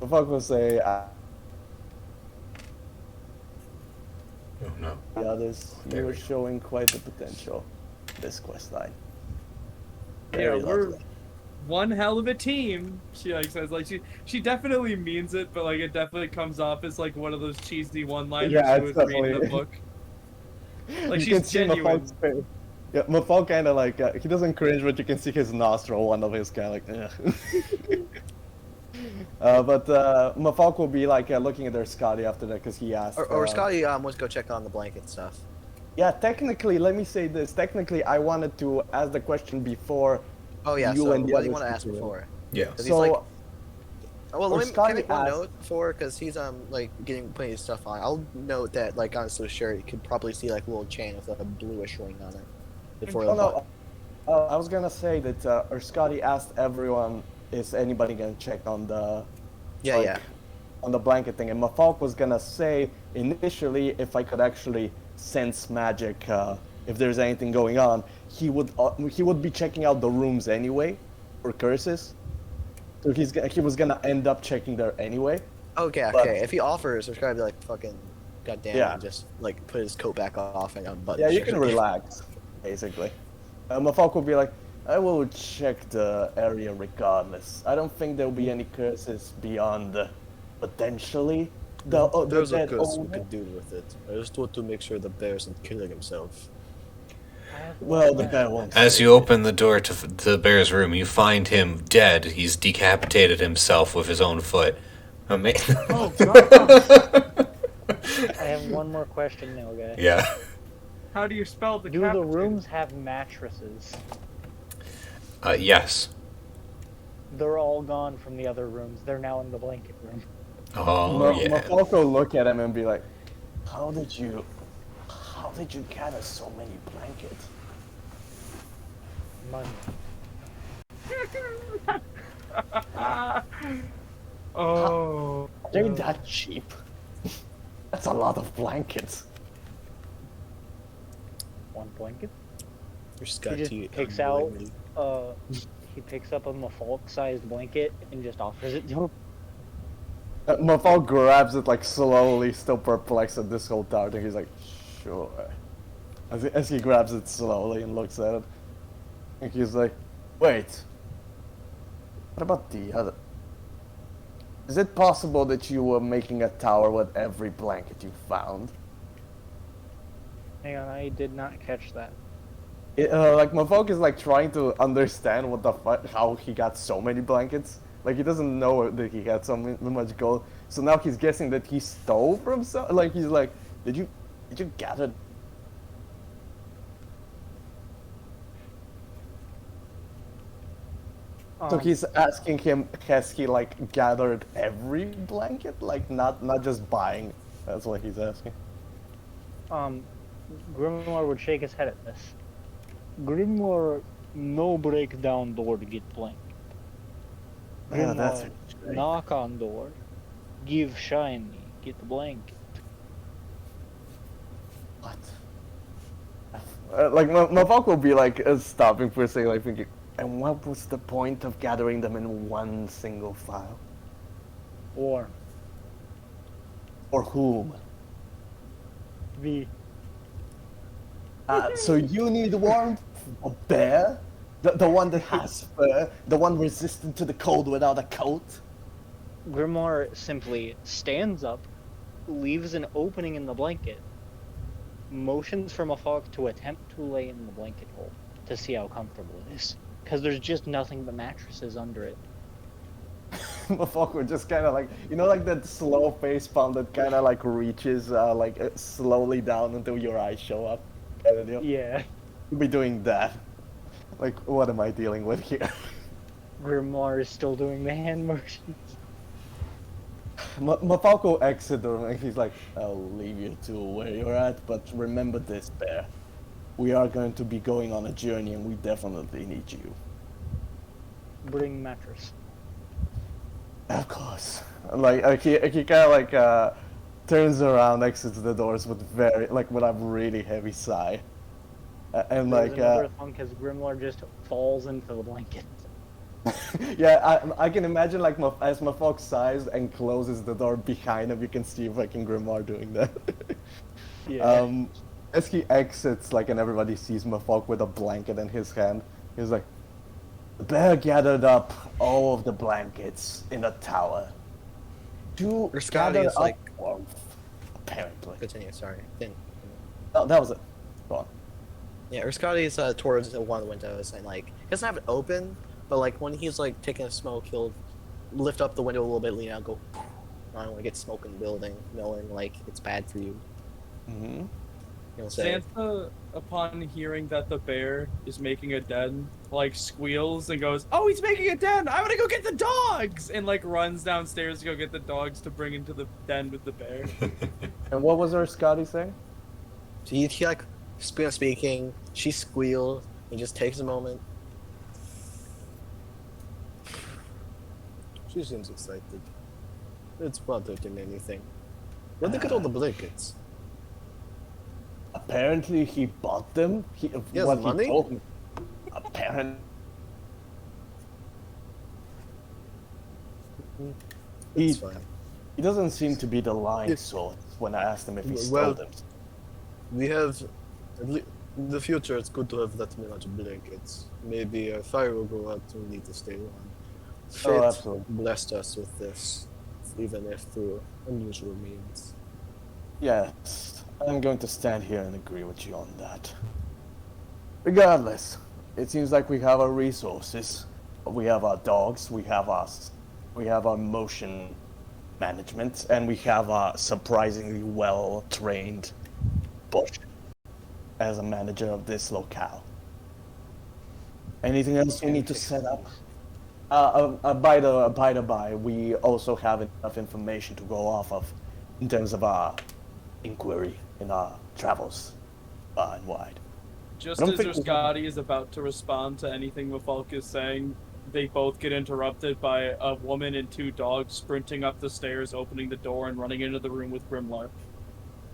Mafalk will say, Oh no. the others, There you we are go. showing quite the potential. This quest line. Yeah, Very we're lovely. one hell of a team. She like says, like she definitely means it, but like it definitely comes off as like one of those cheesy one-liners Yeah, you it's would read in the definitely- book. Like You she's can see genuine. Mafalk's face. Yeah, Mafalk kind of like he doesn't cringe, but you can see his nostril. One of his kind of like. But Mafalk will be like looking at their Scotty after that because he asked. Or Scotty wants to go check on the blanket stuff. Yeah, technically, let me say this. Technically, I wanted to ask the question before. Oh yeah. You So and the what do you others want to ask consider it. before? Yeah. 'Cause he's So, like, well, or let me Scotty can I make one asked- note for because he's like putting his stuff on. I'll note that like on his shirt you could probably see like a little chain with like a bluish ring on it. Before oh no, I was gonna say that Scotty asked everyone, is anybody gonna check on the Yeah, like, yeah. on the blanket thing, and Mafalk was gonna say initially if I could actually sense magic, if there's anything going on, he would be checking out the rooms anyway for curses. So he was gonna end up checking there anyway. Okay, But- okay. If he offers, there's gotta be like fucking goddamn, Yeah. and just like put his coat back off and unbutton. Yeah, his you can shirt. relax, basically. Mafalk will be like, I will check the area regardless. I don't think there'll be any curses beyond potentially the There's a dead curse we owner. can deal with it. I just want to make sure the bear isn't killing himself. I have Well, one the bear last won't. As you open the door to the bear's room, you find him dead. He's decapitated himself with his own foot. Ama- Oh, God. I have one more question, Nail Guy. yeah. How do you spell Do the decapitated? rooms have mattresses? Yes. They're all gone from the other rooms. They're now in the blanket room. Oh, yeah. Mafalk will look at him and be like, how did you gather so many blankets? Money. Oh. They're that cheap. That's a lot of blankets. One blanket. Or Scotty just picks out- unwillingly. He picks up a Mafalk-sized blanket and just offers it to him. Mafalk grabs it like slowly, still perplexed at this whole entire thing. He's like, sure. As he grabs it slowly and looks at it, and he's like, wait. What about the other? Is it possible that you were making a tower with every blanket you found? Hang on, I did not catch that. Like Mafalk is like trying to understand what the fuck, how he got so many blankets. Like he doesn't know that he had so much gold. So now he's guessing that he stole from some. Like he's like, did you gather? So he's asking him, has he like gathered every blanket? Like not just buying. That's what he's asking. Grimoire would shake his head at this. Grimoire, no break down door to get blank. Yeah, that's Grimoire, it. knock on door, give shiny, get the blanket. What? Like Mafalk will be like stopping for a second, like thinking, and what was the point of gathering them in one single file? Or For whom? the So you need warmth? A bear? The one that has fur? The one resistant to the cold without a coat? Grimoire simply stands up, leaves an opening in the blanket, motions for Mafalk to attempt to lay in the blanket hole to see how comfortable it is. Because there's just nothing but mattresses under it. Mafalk would just kind of like, you know, like that slow face palm that kind of like reaches slowly down until your eyes show up. Kind of deal. Yeah. You'll be doing that. Like, what am I dealing with here? Grimoire is still doing the hand motions. Mafalk will exit the room and he's like, I'll leave you to where you're at, but remember this, Bear. We are going to be going on a journey and we definitely need you. Bring mattress. Of course. Like, he kind of like turns around, exits the doors with with a really heavy sigh. And There's like, another thunk as Grimoire just falls into the blanket. yeah, I can imagine like as Mafalk sighs and closes the door behind him, you can see fucking Grimoire doing that. Yeah. As he exits, like, and everybody sees Mafalk with a blanket in his hand, he's like, the bear gathered up all of the blankets in a tower. To Rascati gather is up like- warmth, apparently. Continue, sorry. Then, Oh, that was it. Go on. yeah, Rascati is towards one of the windows and like he doesn't have it open, but like when he's like taking a smoke, he'll lift up the window a little bit, lean out, go. I don't want to get smoke in the building, knowing like it's bad for you. Mm-hmm. He'll say, Santa, upon hearing that the bear is making a den, like squeals and goes, "Oh, he's making a den! I'm gonna go get the dogs!" And like runs downstairs to go get the dogs to bring into the den with the bear. And what was our Scotty saying? so he like speaking, she squeals, he just takes a moment. She seems excited. It's better than anything. Where'd they get all the blankets? Apparently he bought them. He has what money? he told me. Apparently. It's fine. He doesn't seem to be the lying Yes. sort when I asked him if he Well- stole them. We have, in the future, it's good to have that many blankets. Maybe a fire will go out, we need to stay warm. Fate absolutely. blessed us with this, even if through unusual means. Yes, I'm going to stand here and agree with you on that. Regardless, it seems like we have our resources. We have our dogs, we have our motion management, and we have a surprisingly well-trained Bush as a manager of this locale. Anything else we need to set up? By the by, we also have enough information to go off of in terms of our inquiry in our travels far and wide. Just I don't as think we have- Ruscati is about to respond to anything Mafalk is saying, they both get interrupted by a woman and two dogs sprinting up the stairs, opening the door, and running into the room with Grimlar.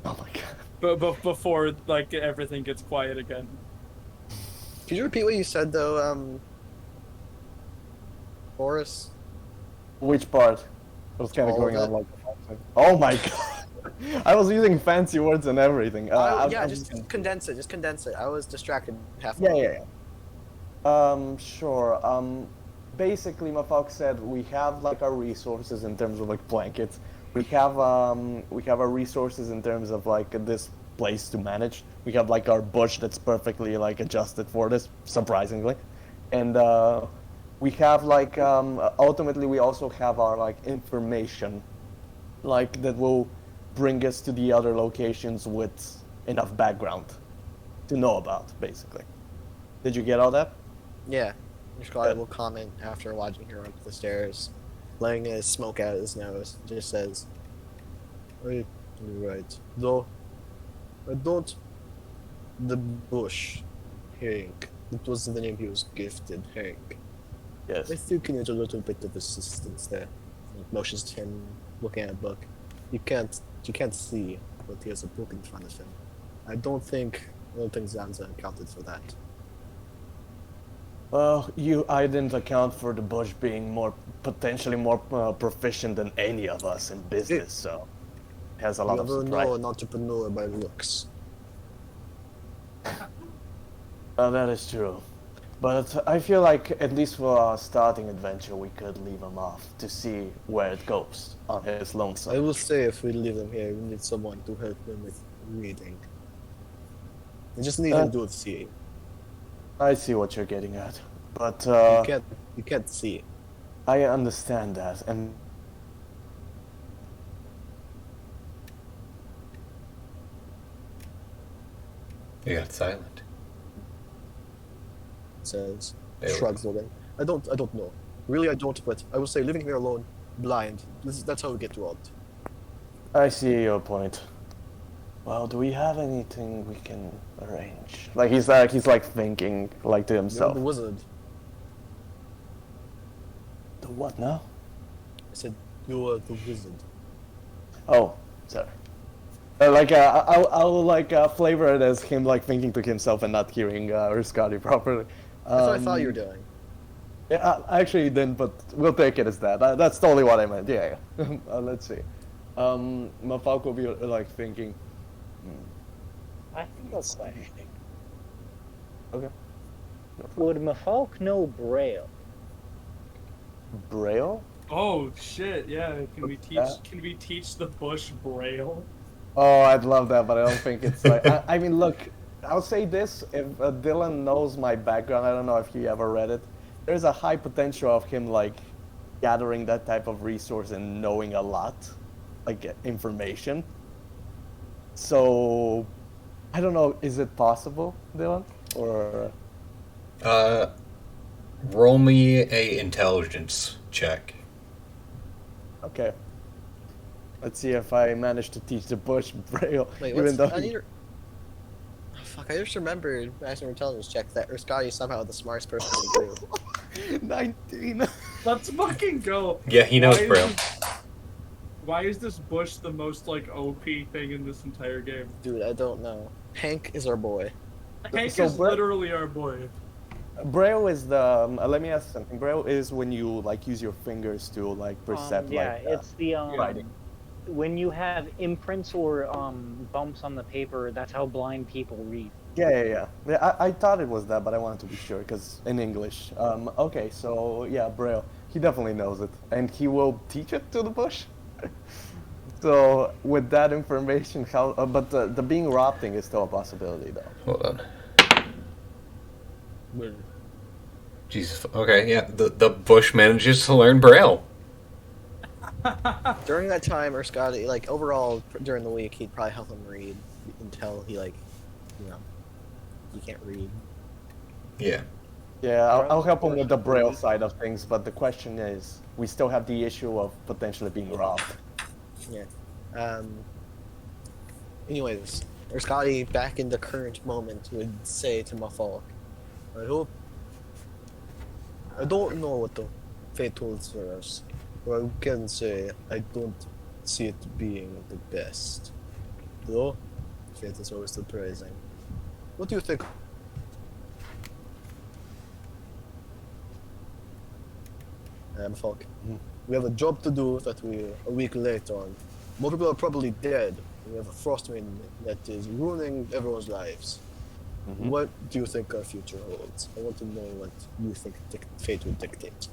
Oh my god. But before like everything gets quiet again. Could you repeat what you said though, Boris? Which part? I was kind of All going of on like. Oh my god! I was using fancy words and everything. Yeah, I'm just condense it. Just condense it. I was distracted half. Yeah. Sure. Basically, Mafalk said we have like our resources in terms of like blankets. We have our resources in terms of like this place to manage. We have like our bush that's perfectly like adjusted for this, surprisingly, and we have like ultimately we also have our like information, like that will bring us to the other locations with enough background to know about, basically. Did you get all that? Yeah. Ruscati will comment after watching her up the stairs, letting his smoke out of his nose. Just says, You're right. Though, I don't. The bush, Hank. It was the name he was gifted, Hank. Yes. I think he needs a little bit of assistance there. motions to him looking at a book. You can't see, but he has a book in front of him. I don't think Zanza accounted for that. Well, I didn't account for the bush being potentially more proficient than any of us in business, so it has a lot You of never surprise. know an entrepreneur by looks. That is true. But I feel like, at least for our starting adventure, we could leave him off to see where it goes on his I lonesome. will say if we leave him here, we need someone to help him with reading. We just need him to do it seeing. I see what you're getting at. But You can't see. I understand that, and You got silent. Says, There we shrugs again. I don't know. Really, I don't. But I will say, living here alone, blind. That's how we get robbed. I see your point. Well, do we have anything we can arrange? Like he's like thinking like to You're himself. the wizard. The what now? I said you are the wizard. Oh, sorry. I'll like flavor it as him like thinking to himself and not hearing Ruscati properly. That's what I thought you were doing. Yeah, I actually didn't, but we'll take it as that. That's totally what I meant. Yeah. Let's see. Mafalk will be like thinking. I think that's question. Okay. Would Mafalk know Braille? Braille? Oh shit! Yeah, can we teach? that? Can we teach the bush Braille? Oh, I'd love that, but I don't think it's like. I mean, look, I'll say this: if Dylan knows my background, I don't know if he ever read it. There's a high potential of him like gathering that type of resource and knowing a lot, like information. So, I don't know. Is it possible, Dylan? Or Roll me a intelligence check. okay. Let's see if I manage to teach the bush Braille. Wait, even what's... though I need to... Oh, fuck, I just remembered, National Intelligence check, that Ruscati is somehow the smartest person in the group. 19. Let's fucking go. Yeah, he knows Why is Braille. this- Why is this bush the most like OP thing in this entire game? Dude, I don't know. Hank is our boy. Hank So is Bra- literally our boy. Braille is the. Let me ask something. Braille is when you like use your fingers to like percept Yeah, like. it's the writing. when you have imprints or bumps on the paper. That's how blind people read. Yeah. I thought it was that, but I wanted to be sure because in English. Okay, so yeah, Braille. He definitely knows it, and he will teach it to the bush. So with that information, how? But the being robbed thing is still a possibility, though. Hold on. Well, Jesus. Okay, yeah. The bush manages to learn Braille. During that time, Scotty, like overall during the week, he'd probably help him read until he like, you know, he can't read. Yeah. Yeah, I'll help him Braille's with the portion braille of side of things, but the question is, we still have the issue of potentially being robbed. Yeah. Anyways, Scotty, back in the current moment, would say to Mafalk, I hope. I don't know what the fate holds for us, but I can say I don't see it being the best. Though, fate is always surprising. What do you think? Mafalk, we have a job to do that we're a week late on. More people are probably dead. We have a frost maiden that is ruining everyone's lives. What do you think our future holds? I want to know what you think fate will dictate.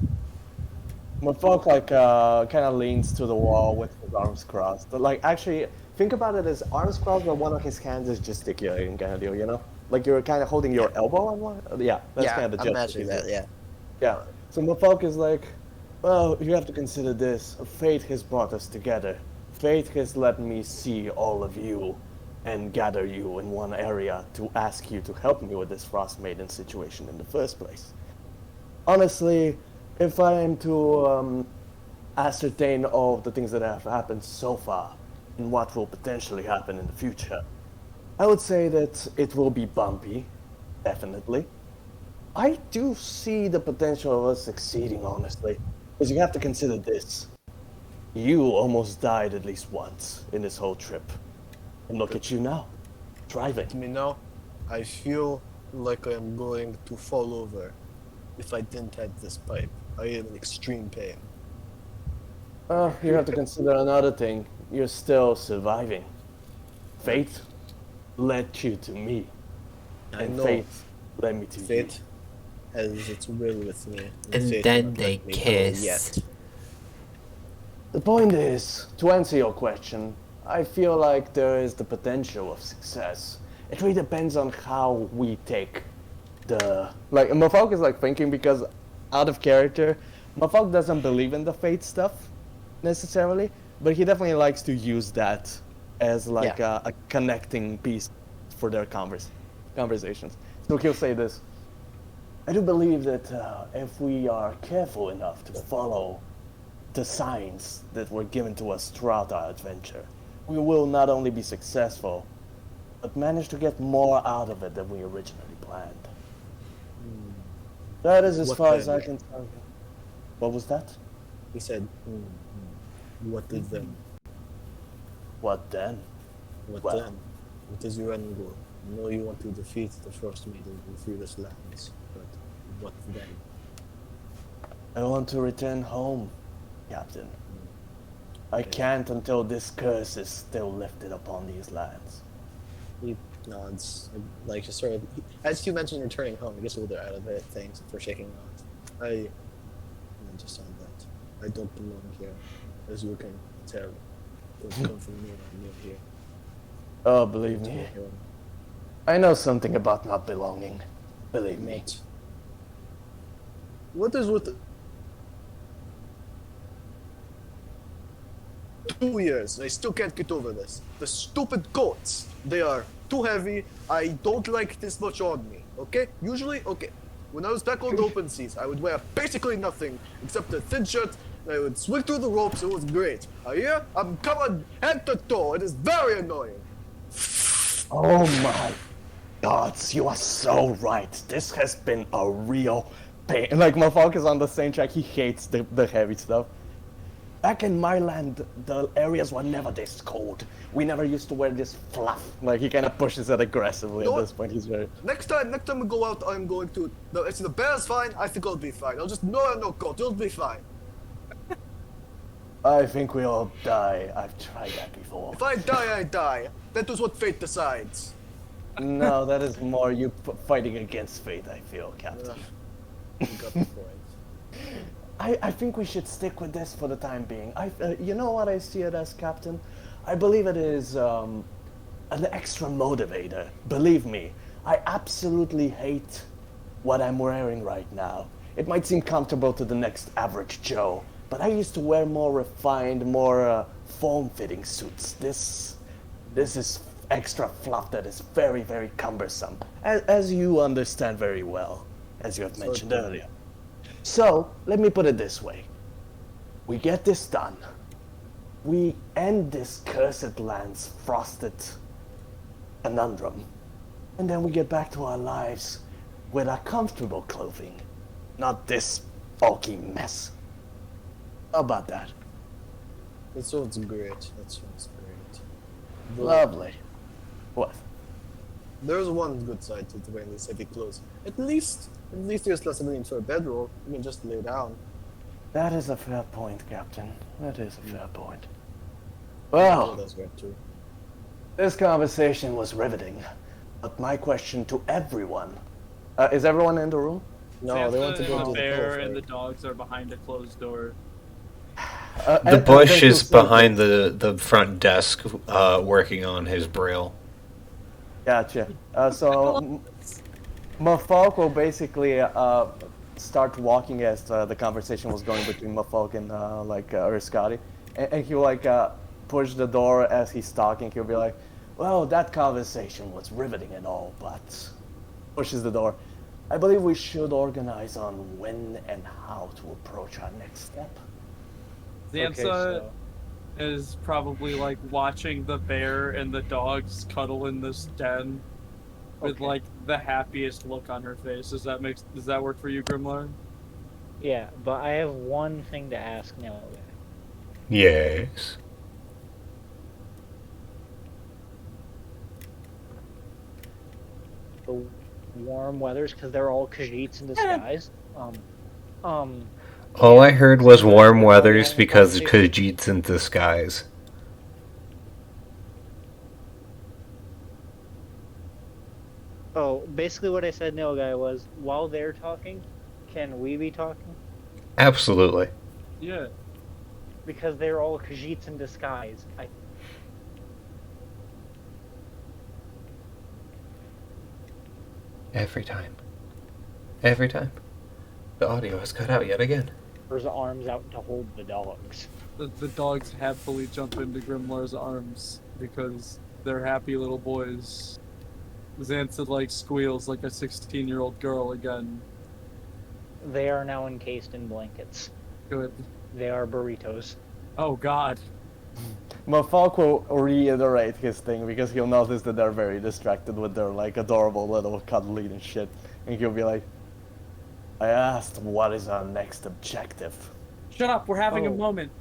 Mafalk kind of leans to the wall with his arms crossed. But, like, actually, think about it as arms crossed, but one of his hands is gesticulating, kind of deal, you know? Like you're kind of holding your elbow on one. Yeah, that's kind of the I'm gist imagining he's that. doing. Yeah. Yeah. So Mafalk is like, well, you have to consider this. Fate has brought us together. Fate has let me see all of you and gather you in one area to ask you to help me with this Frost Maiden situation in the first place. Honestly, if I am to ascertain all of the things that have happened so far and what will potentially happen in the future, I would say that it will be bumpy, definitely. I do see the potential of us succeeding, honestly. Because you have to consider this. You almost died at least once in this whole trip. And look at you now, driving. Me now, I feel like I am going to fall over if I didn't have this pipe. I am in extreme pain. You have to consider another thing. You're still surviving. Fate led you to me. I And know. fate led me to Fate has its will with me. And fate then will not they let me go kiss. Yet. The point is, to answer your question, I feel like there is the potential of success. It really depends on how we take the... Like, Mafalk is like thinking because out of character, Mafalk doesn't believe in the fate stuff, necessarily, but he definitely likes to use that as like a connecting piece for their conversations. So he'll say this. I do believe that if we are careful enough to follow the signs that were given to us throughout our adventure, we will not only be successful, but manage to get more out of it than we originally planned. That is as What far as then? I can tell you. What was that? He said, what is then? What then? What Well. then? What is your end goal? I know you want to defeat the Frost Maiden and free this lands, but what then? I want to return home, Captain. I can't until this curse is still lifted upon these lands. He nods, like just sort of. As you mentioned returning home, he gets a little bit out of it. Thanks for shaking out. I understand that. I don't belong here, as you can tell. Don't come from me. I'm new here. Oh, believe me, Here. I know something about not belonging. Believe me. What is with 2 years? I still can't get over this. The stupid coats. They are too heavy. I don't like this much on me. Okay? Usually, okay. When I was back on the open seas, I would wear basically nothing except a thin shirt. And I would swing through the ropes. It was great. Here, I'm covered head to toe. It is very annoying. Oh my gods, you are so right. This has been a real pain. Like, Mafalk is on the same track. He hates the heavy stuff. Back in my land, the areas were never this cold. We never used to wear this fluff. Like, he kind of pushes it aggressively at this point. He's very... Next time we go out, I'm going to. No, if the bear's fine, I think I'll be fine. I'll just no coat. You'll be fine. I think we all die. I've tried that before. If I die, I die. That is what fate decides. No, that is more you fighting against fate, I feel, Captain. You got the point. I think we should stick with this for the time being. You know what I see it as, Captain? I believe it is an extra motivator. Believe me, I absolutely hate what I'm wearing right now. It might seem comfortable to the next average Joe, but I used to wear more refined, more form-fitting suits. This is extra fluff that is very, very cumbersome, as you understand very well, as you have mentioned earlier. So, let me put it this way. We get this done. We end this cursed land's frosted conundrum. And then we get back to our lives with our comfortable clothing. Not this bulky mess. How about that? That sounds great. That sounds great. But Lovely. What? there's one good side to wearing these heavy clothes. At least there's less of a need for a bedroll. You can just lay down. That is a fair point, Captain. That is a fair point. Oh, Well, that's right too. this conversation was riveting. But my question to everyone... is everyone in the room? No, they want to go the to bear the and the dogs are behind a closed door. The bush is behind the front desk, working on his braille. Gotcha. So, Mafalk will basically start walking as the conversation was going between Mafalk and Scotty, and he'll push the door as he's talking. He'll be like, "Well, that conversation was riveting and all, but," pushes the door. "I believe we should organize on when and how to approach our next step." Zansa is probably like watching the bear and the dogs cuddle in this den with like the happiest look on her face. Does that work for you, Grimlar? Yeah, but I have one thing to ask now. Yes. The warm weathers, because they're all Khajiits in disguise. All I heard was warm weathers because Khajiit's in disguise. Oh, basically what I said, Nail Guy, was while they're talking, can we be talking? Absolutely. Yeah. Because they're all Khajiits in disguise. Every time. Every time. The audio has cut out yet again. There's arms out to hold the dogs. The dogs happily jump into Grimlar's arms because they're happy little boys. Zansa like squeals like a 16-year-old girl again. They are now encased in blankets. Good. They are burritos. Oh God. Mafalk will reiterate his thing because he'll notice that they're very distracted with their adorable little cuddly and shit, and he'll be like, "I asked what is our next objective." Shut up, we're having a moment.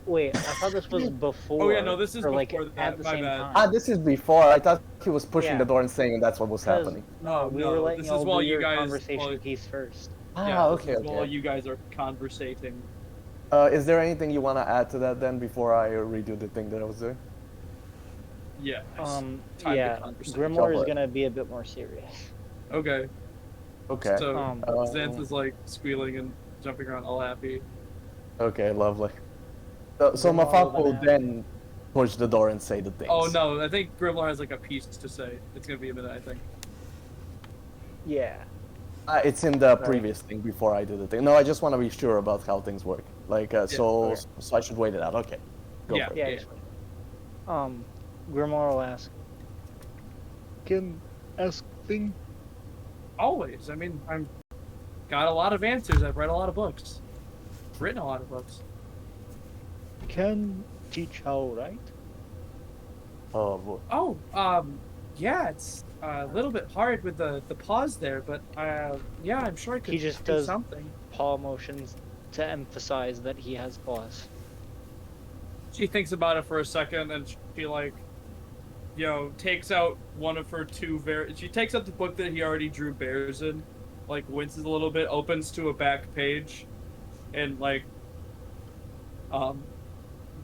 Wait, I thought this was before. Oh yeah, no, this is or, before like, that. at the My same bad. time. This is before. I thought he was pushing Yeah. the door and saying that's what was 'Cause- happening. No, we no, were letting this y'all is do while your you guys conversation while- piece first. Yeah, Okay, this is while okay. you guys are conversating. Is there anything you want to add to that then before I redo the thing that I was doing? Yeah. Um, Time to yeah, conversate. Grimoire is Trouble. gonna be a bit more serious. Okay. Okay. So Oh. Zansa's like squealing and jumping around, all happy. Okay, lovely. So Grimoire Mafalk will will then- then push the door and say the things. Oh no, I think Grimlar has like a piece to say. It's gonna be a minute, I think. Yeah. It's in the previous thing before I do the thing. No, I just want to be sure about how things work. So I should wait it out. Okay. Go Yeah. for it. Yeah. Just, Grimoire will ask. Can ask thing. Always. I mean, I'm got a lot of answers. I've read a lot of books. Written a lot of books. Can teach how right? Oh, boy. Oh, yeah, it's a little bit hard with the pause there, but yeah, I'm sure I could He just do does- something. Paw motions to emphasize that he has paws. She thinks about it for a second, and she takes out one of her two she takes out the book that he already drew bears in, winces a little bit, opens to a back page, and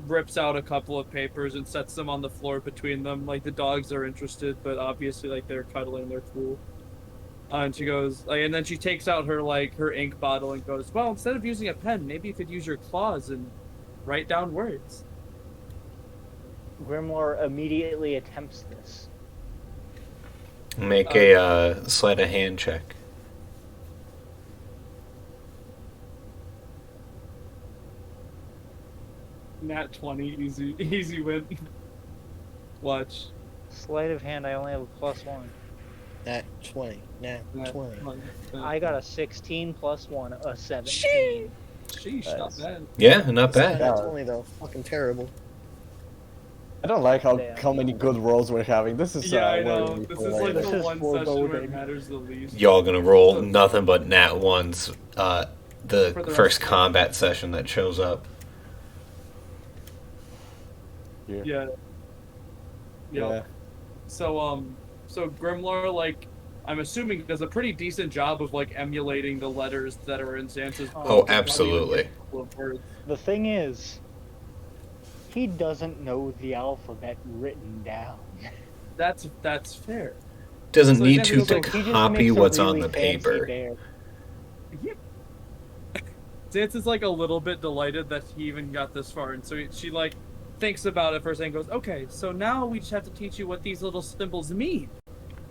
rips out a couple of papers and sets them on the floor between them. The dogs are interested, but obviously they're cuddling, they're cool. And she goes, and then she takes out her her ink bottle and goes, "Well, instead of using a pen, maybe you could use your claws and write down words." Grimoire immediately attempts this. Make a sleight of hand check. Nat 20, easy win. Watch. Sleight of hand, I only have a +1. Nat 20. Nat Nat 20. 20. I got a 16 +1, a 17. Sheesh, not Nice. bad. Yeah, not It's not bad. Nat Yeah. 20 though. Fucking terrible. I don't like Damn. how many good rolls we're having. This is Yeah, I worrying know. me This for is like later. This the is one session where it foreboding. matters the least. Y'all gonna roll nothing but nat ones. The For the first rest. combat session that shows up. Yeah. Yeah. Yeah. So Grimlar, like, I'm assuming does a pretty decent job of like emulating the letters that are in Xanth's book. Oh, and probably even absolutely. a couple of words. The thing is, he doesn't know the alphabet written down. That's fair. Doesn't So need Xanth to goes like, He just copy makes a what's on really the fancy paper. bear. Yep. Xanth is like a little bit delighted that he even got this far, and so she like thinks about it for a second, and goes, "Okay, so now we just have to teach you what these little symbols mean."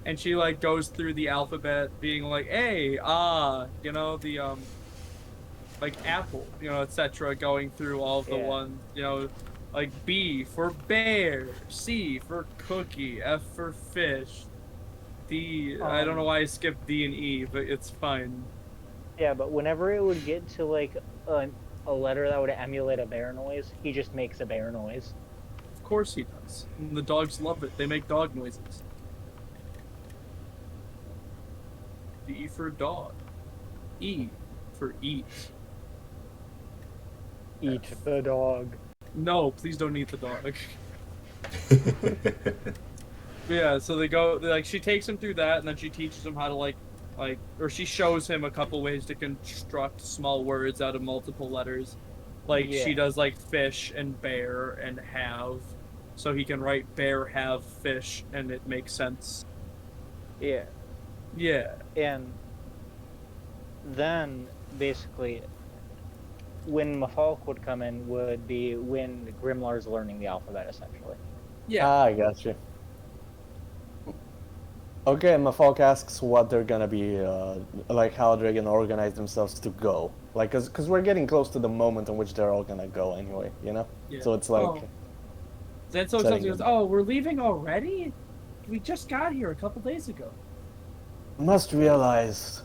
And she like goes through the alphabet, being like, "A, ah," you know, the like apple, you know, etc. Going through all of the Yeah. ones, you know, like B for bear, C for cookie, F for fish, D. I don't know why I skipped D and E, but it's fine. Yeah, but whenever it would get to like a letter that would emulate a bear noise, he just makes a bear noise. Of course he does. And the dogs love it. They make dog noises. D for dog. E for eat. Eat the dog. No, please don't eat the dog. Yeah, so like she takes him through that, and then she teaches him how to or she shows him a couple ways to construct small words out of multiple letters. Like Yeah. she does like fish and bear and have, so he can write bear have fish, and it makes sense. Yeah. Yeah. And then basically when Mafalk would come in would be when Grimlar's learning the alphabet essentially. Yeah. Ah, I got you. Okay, Mafalk asks what they're gonna be, like how they're gonna organize themselves to go. Like, cause we're getting close to the moment in which they're all gonna go anyway, you know? Yeah. So it's like, Oh. Then so setting he goes, them. "Oh, we're leaving already? We just got here a couple days ago." must realize,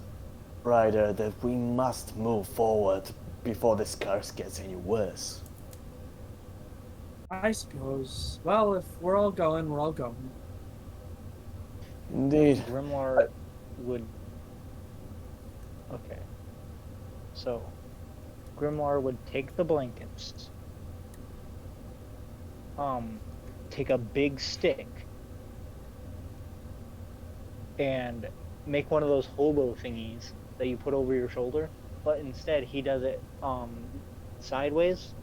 Ryder, that we must move forward before this curse gets any worse. I suppose. Well, if we're all going, we're all going. Indeed. Grimlar would. Okay. So, Grimlar would take the blankets, take a big stick, and make one of those hobo thingies that you put over your shoulder, but instead he does it sideways,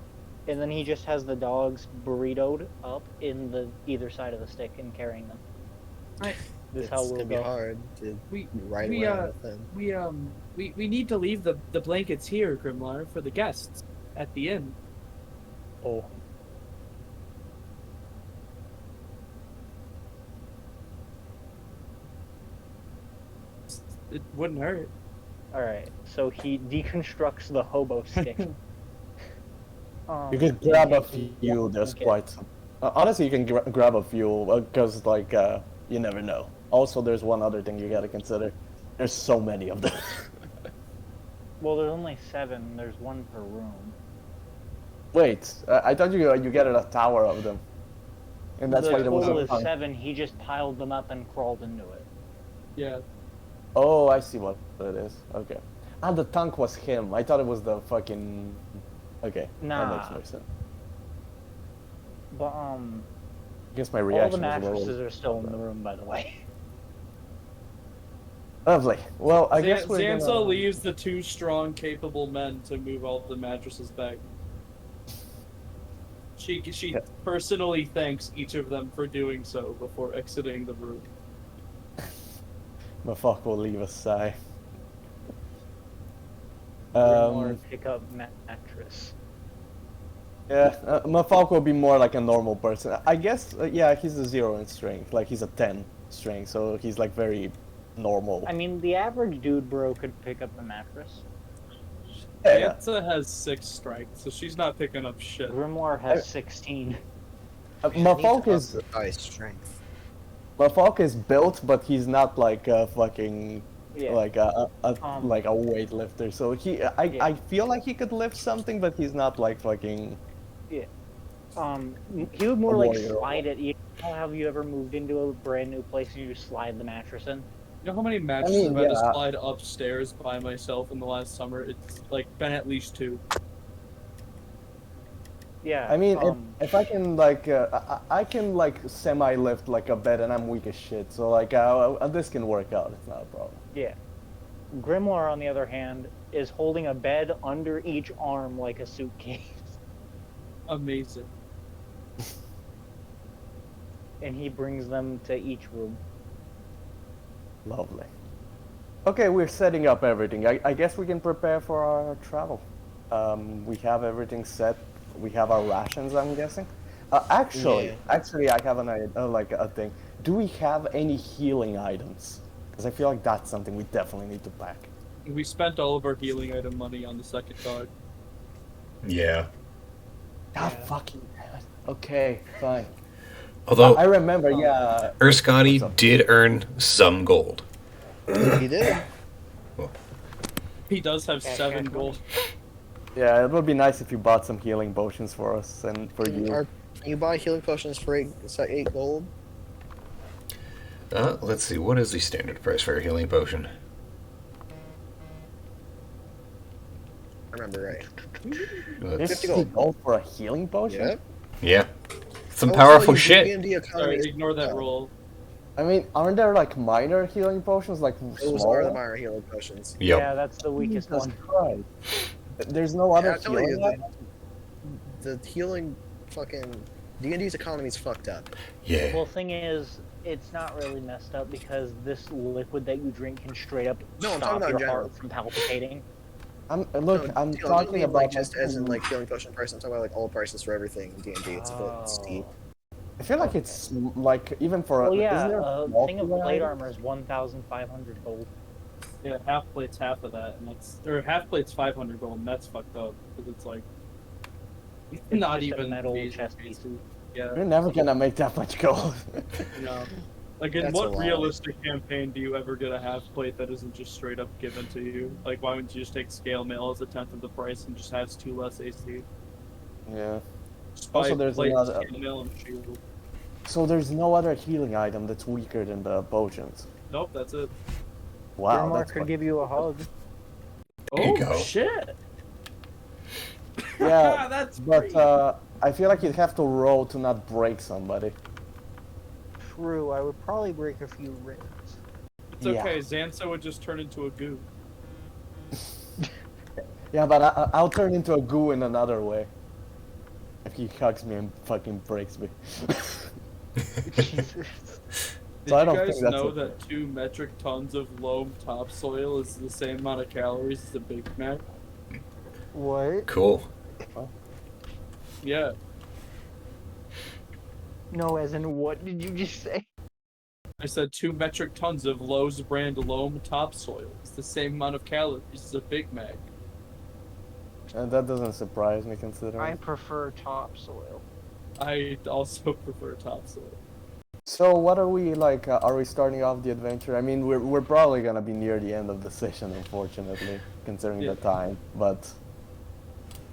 and then he just has the dogs burritoed up in the either side of the stick and carrying them. This is how It's we'll gonna be go. hard to We ride we, around with them. we need to leave the blankets here, Grimlar, for the guests at the inn. Oh. It wouldn't hurt. Alright, so he deconstructs the hobo stick. You can grab a and he- few, there's okay. quite some. Honestly, you can grab a few, because, like, you never know. Also, there's one other thing you gotta consider. There's so many of them. Well, there's only 7. There's one per room. Wait, I thought you get a tower of them. And that's the why there was total a is ton. 7. He just piled them up and crawled into it. Yeah. Oh, I see what it is. Okay. Ah, the tank was him. I thought it was the fucking... Okay, that Nah. makes more sense. But I guess my all reaction the was a mattresses little... are still in the room, by the way. Lovely. Well, I guess we're Sansa gonna... leaves the 2 strong, capable men to move all the mattresses back. She Yeah. personally thanks each of them for doing so before exiting the room. Mafalk will leave a sigh. Or pick up mattress. Yeah, Mafalk will be more like a normal person. I guess, yeah, he's a 0 in strength. Like, he's a 10 strength, so he's like very normal. I mean, the average dude bro could pick up the mattress. Yeah. Sansa has 6 strength, so she's not picking up shit. Grimoire has 16. Mafalk is Ice strength. Mafalk is built, but he's not like a fucking Yeah. like like a Um, weightlifter. So Yeah. I feel like he could lift something, but he's not like fucking. He would more A like warrior. slide it. You know, have you ever moved into a brand new place and you just slide the mattress in? You know how many matches I've had to yeah. slide upstairs by myself in the last summer? It's like been at least 2. Yeah. I mean, if I can like I can like semi lift like a bed, and I'm weak as shit. So like this can work out. It's not a problem. Yeah. Grimoire, on the other hand, is holding a bed under each arm like a suitcase. Amazing. And he brings them to each room. Lovely. Okay, we're setting up everything. I guess we can prepare for our travel. We have everything set. We have our rations, I'm guessing. Actually, I have an like a thing. Do we have any healing items? Because I feel like that's something we definitely need to pack. We spent all of our healing item money on the second dog. Yeah. God fucking damn it. Okay, fine. Although I remember, yeah. Erskadi did earn some gold. He did. He does have 7 gold. Yeah, it would be nice if you bought some healing potions for us and for you. Can you buy healing potions for 8 gold? Let's see, what is the standard price for a healing potion? I remember right. Let's- 50 50 gold. gold for a healing potion? Yep. yeah. Some Oh, powerful so shit. D&D Sorry, economies. ignore that Oh. roll. I mean, aren't there like minor healing potions, like Those small? are the minor healing potions. Yep. Yeah, that's the weakest Jesus one. Christ. There's no other Yeah, I tell you, healing item? the healing fucking D&D's economy is fucked up. Yeah. Well, thing is, it's not really messed up because this liquid that you drink can straight up No, I'm talking stop about in your general. heart from palpitating. I'm No, I'm you know, talking don't mean, about like just as in like healing potion price. I'm talking about like all prices for everything in D&D. It's a bit steep. I feel like it's like even for Well, a yeah, isn't there a small thing of healing plate item? armor is 1,500 gold. Yeah, half plate's half of that, and that's or half plate's 500 gold, and that's fucked up because it's like not just a even metal basic chest piece. pieces. Yeah, You're never gonna make that much gold. you know. Like, in That's a what lot. realistic campaign do you ever get a half plate that isn't just straight up given to you? Like, why wouldn't you just take scale mail as a tenth of the price and just has 2 less AC? Yeah. Just Also, buy there's plate, another- scale mail, and shield. So there's no other healing item that's weaker than the potions. Nope, that's it. Wow, Grimoire that's could give you a hug. There you Oh go. shit! Yeah, that's but great. I feel like you'd have to roll to not break somebody. True, I would probably break a few ribs. It's yeah. okay. Zansa would just turn into a goo. Yeah, but I'll turn into a goo in another way. If he hugs me and fucking breaks me. Jesus. Did So I you don't guys think that's know okay. that 2 metric tons of loam topsoil is the same amount of calories as a Big Mac? What? Cool. Yeah. No, as in what did you just say? I said 2 metric tons of Lowe's brand loam topsoil. It's the same amount of calories as a Big Mac. And that doesn't surprise me considering. I prefer topsoil. I also prefer topsoil. So what are we like? Are we starting off the adventure? I mean, we're probably gonna be near the end of the session, unfortunately, considering Yeah. the time. But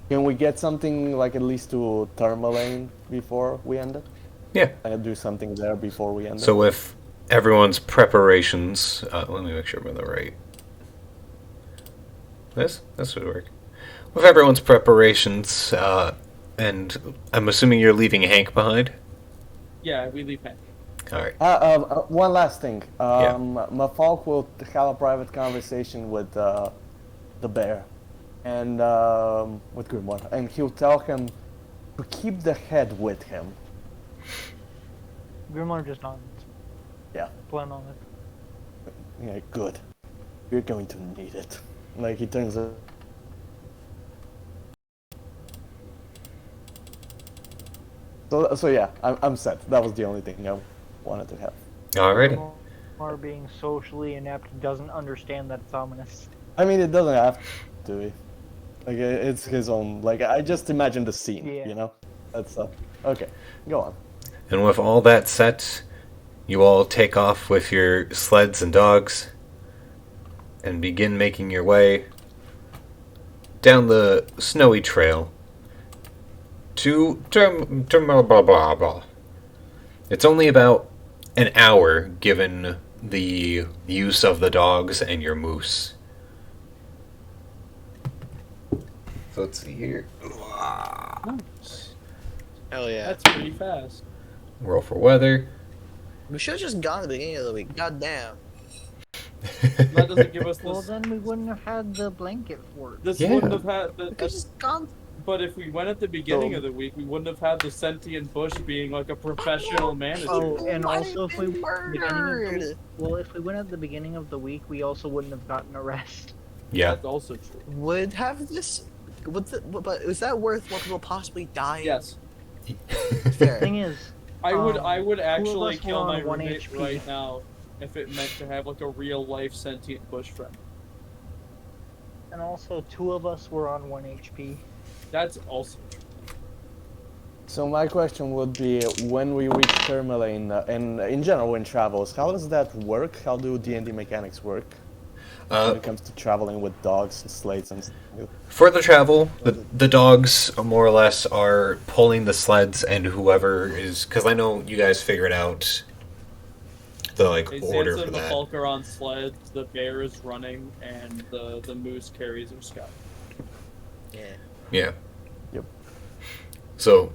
can we get something like at least to Tourmaline before we end it? Yeah. And do something there before we end it. So with everyone's preparations, let me make sure I'm in the right. This would work. With everyone's preparations, and I'm assuming you're leaving Hank behind. Yeah, we leave Hank. All right. One last thing. Yeah. Mafalk will have a private conversation with the bear and with Grimoire, and he'll tell him to keep the head with him. Grimoire just nods. Yeah. Plan on it. Yeah, good. You're going to need it. Like he turns it. So yeah, I'm set. That was the only thing I wanted to have. Alrighty. Grimoire being socially inept doesn't understand that it's ominous. I mean, it doesn't have to be. Like it's his own. Like I just imagine the scene. Yeah. You know. That's okay. Go on. And with all that set, you all take off with your sleds and dogs and begin making your way down the snowy trail to blah blah blah blah. It's only about an hour given the use of the dogs and your moose. So let's see here. Hell yeah. That's pretty fast. Roll for weather. We should have just gone at the beginning of the week. God damn. That doesn't give us Well, this. then we wouldn't have had the blanket fort. This Yeah. wouldn't have had We the. could have just gone. But if we went at the beginning of the week, we wouldn't have had the sentient bush being like a professional manager. Oh, and Might also have if we been went at the beginning of the murdered. well, if we went at the beginning of the week, we also wouldn't have gotten arrested. Yeah. That's also true. Would have this. But is that worth what people possibly die? Yes, Fair. Thing is, I would two of actually us kill were my on 1 roommate HP. right now if it meant to have like a real life sentient bush friend. and also 2 of us were on 1 HP. That's also So my question would be, when we reach Tourmaline, and in general in travels, how does that work? How do D&D mechanics work when it comes to traveling with dogs and sleds and stuff? For the travel, the dogs more or less are pulling the sleds, and whoever is, because I know you guys figured out the order Sansa for and the that. Falk are on sleds, the bear is running, and the moose carries her scout. Yeah. Yeah. Yep. So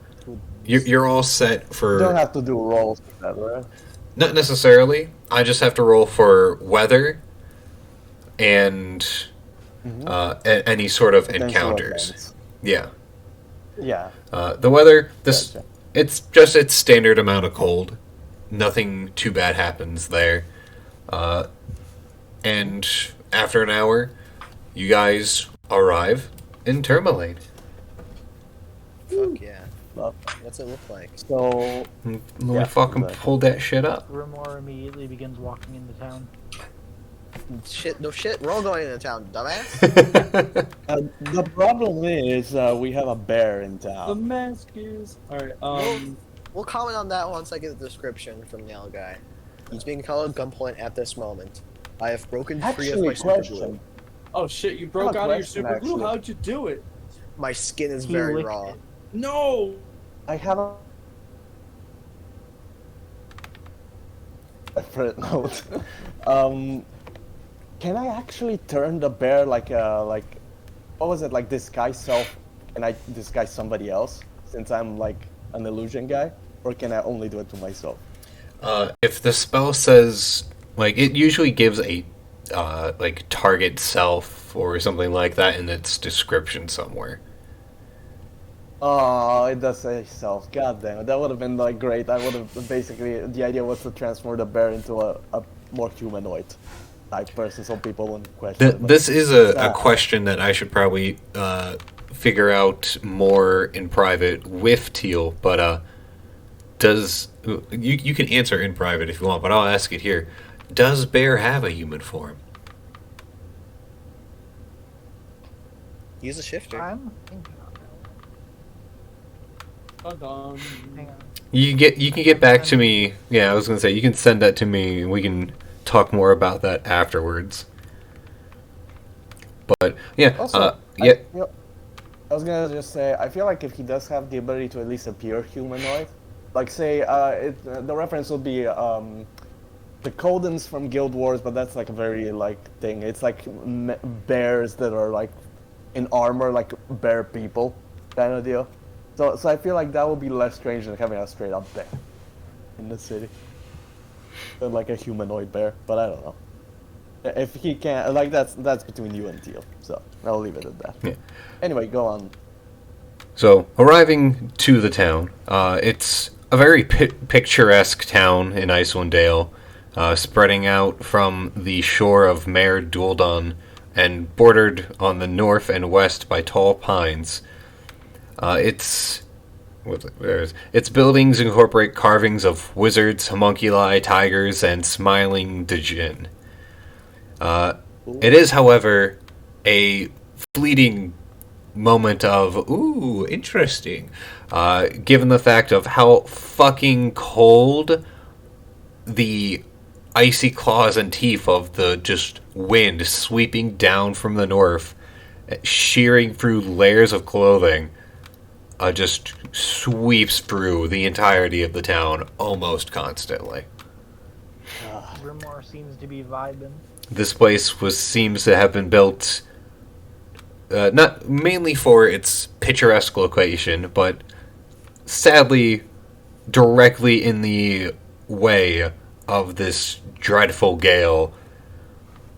you're all set You for don't have to do rolls for that, right? not necessarily. I just have to roll for weather and any sort of Potential encounters. events. Yeah. Yeah. The weather, this Gotcha. it's just its standard amount of cold. Nothing too bad happens there. And after an hour, you guys arrive in Tourmaline. Fuck yeah. Love. What's it look like? So, Let me Yeah, fucking exactly. pull that shit up. Grimoire immediately begins walking into town. Shit, no shit. We're all going into town, dumbass. the problem is we have a bear in The town. mask is alright. We'll comment on that once I get the description from the L guy. He's being held at gunpoint at this moment. I have broken free of Actually, my super question. glue. Oh shit! You I broke have a out of your question, super glue. actually. How'd you do it? My skin is He very licked raw. it. No. I have a separate note. Can I actually turn the bear like what was it, like disguise self? Can I disguise somebody else since I'm like an illusion guy, or can I only do it to myself? If the spell says it usually gives a target self or something like that in its description somewhere. Oh, it does say self. God damn it, that would have been like great. I would have basically, the idea was to transform the bear into a more humanoid type person, so people wouldn't question. it, but This is a not. question that I should probably figure out more in private with Teal, but does you can answer in private if you want, but I'll ask it here. Does Bear have a human form? Use a shifter. I'm thinking on Dun dun. that. Hang on. You can get back to me. Yeah, I was gonna say you can send that to me and we can talk more about that afterwards. But yeah, Also, yeah. I was gonna just say, I feel like if he does have the ability to at least appear humanoid, like say, the reference would be the Codens from Guild Wars, but that's like a very like thing. It's like bears that are like in armor, like bear people, kind of deal. So I feel like that would be less strange than having a straight up bear in the city, than like a humanoid bear. But I don't know. If he can't, like that's between you and Teal. So I'll leave it at that. Yeah. Anyway, go on. So, arriving to the town, it's a very picturesque town in Icewind Dale, spreading out from the shore of Mare Dualdon and bordered on the north and west by tall pines. Its buildings incorporate carvings of wizards, homunculi, tigers, and smiling Djinn. It is, however, a fleeting moment of, ooh, interesting. Given the fact of how fucking cold the icy claws and teeth of the just wind sweeping down from the north, shearing through layers of clothing, just sweeps through the entirety of the town almost constantly. Grimoire seems to be vibing. This place seems to have been built not mainly for its picturesque location, but sadly directly in the way of this dreadful gale,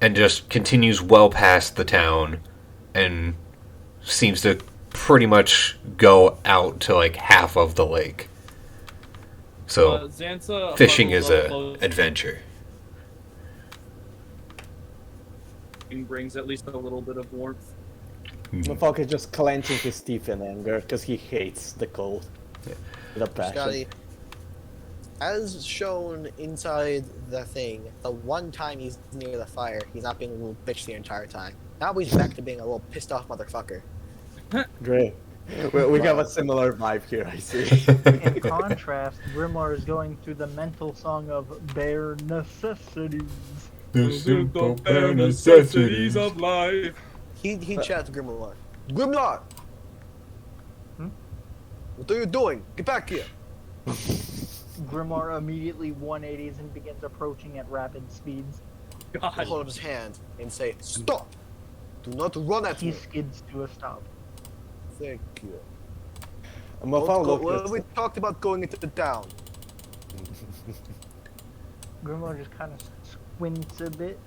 and just continues well past the town and seems to pretty much go out to like half of the lake. So Zanza fishing is huddles up a close adventure. and brings at least a little bit of warmth. Motherfucker just clenching his teeth in anger because he hates the cold. With a passion. Scotty, as shown inside the thing, the one time he's near the fire, he's not being a little bitch the entire time. Now he's back to being a little pissed off motherfucker. Great. We have a similar vibe here, I see. In contrast, Grimoire is going through the mental song of bare necessities. The simple bare necessities of life. He chats Grimoire. Grimoire! Hmm? What are you doing? Get back here! Grimoire immediately 180s and begins approaching at rapid speeds. He'll God. hold up his hand and say, "Stop! Do not run at He me!" skids to a stop. Thank you. Motherfucker, Well, we look talked about going into the town. Grimoire just kind of squints a bit.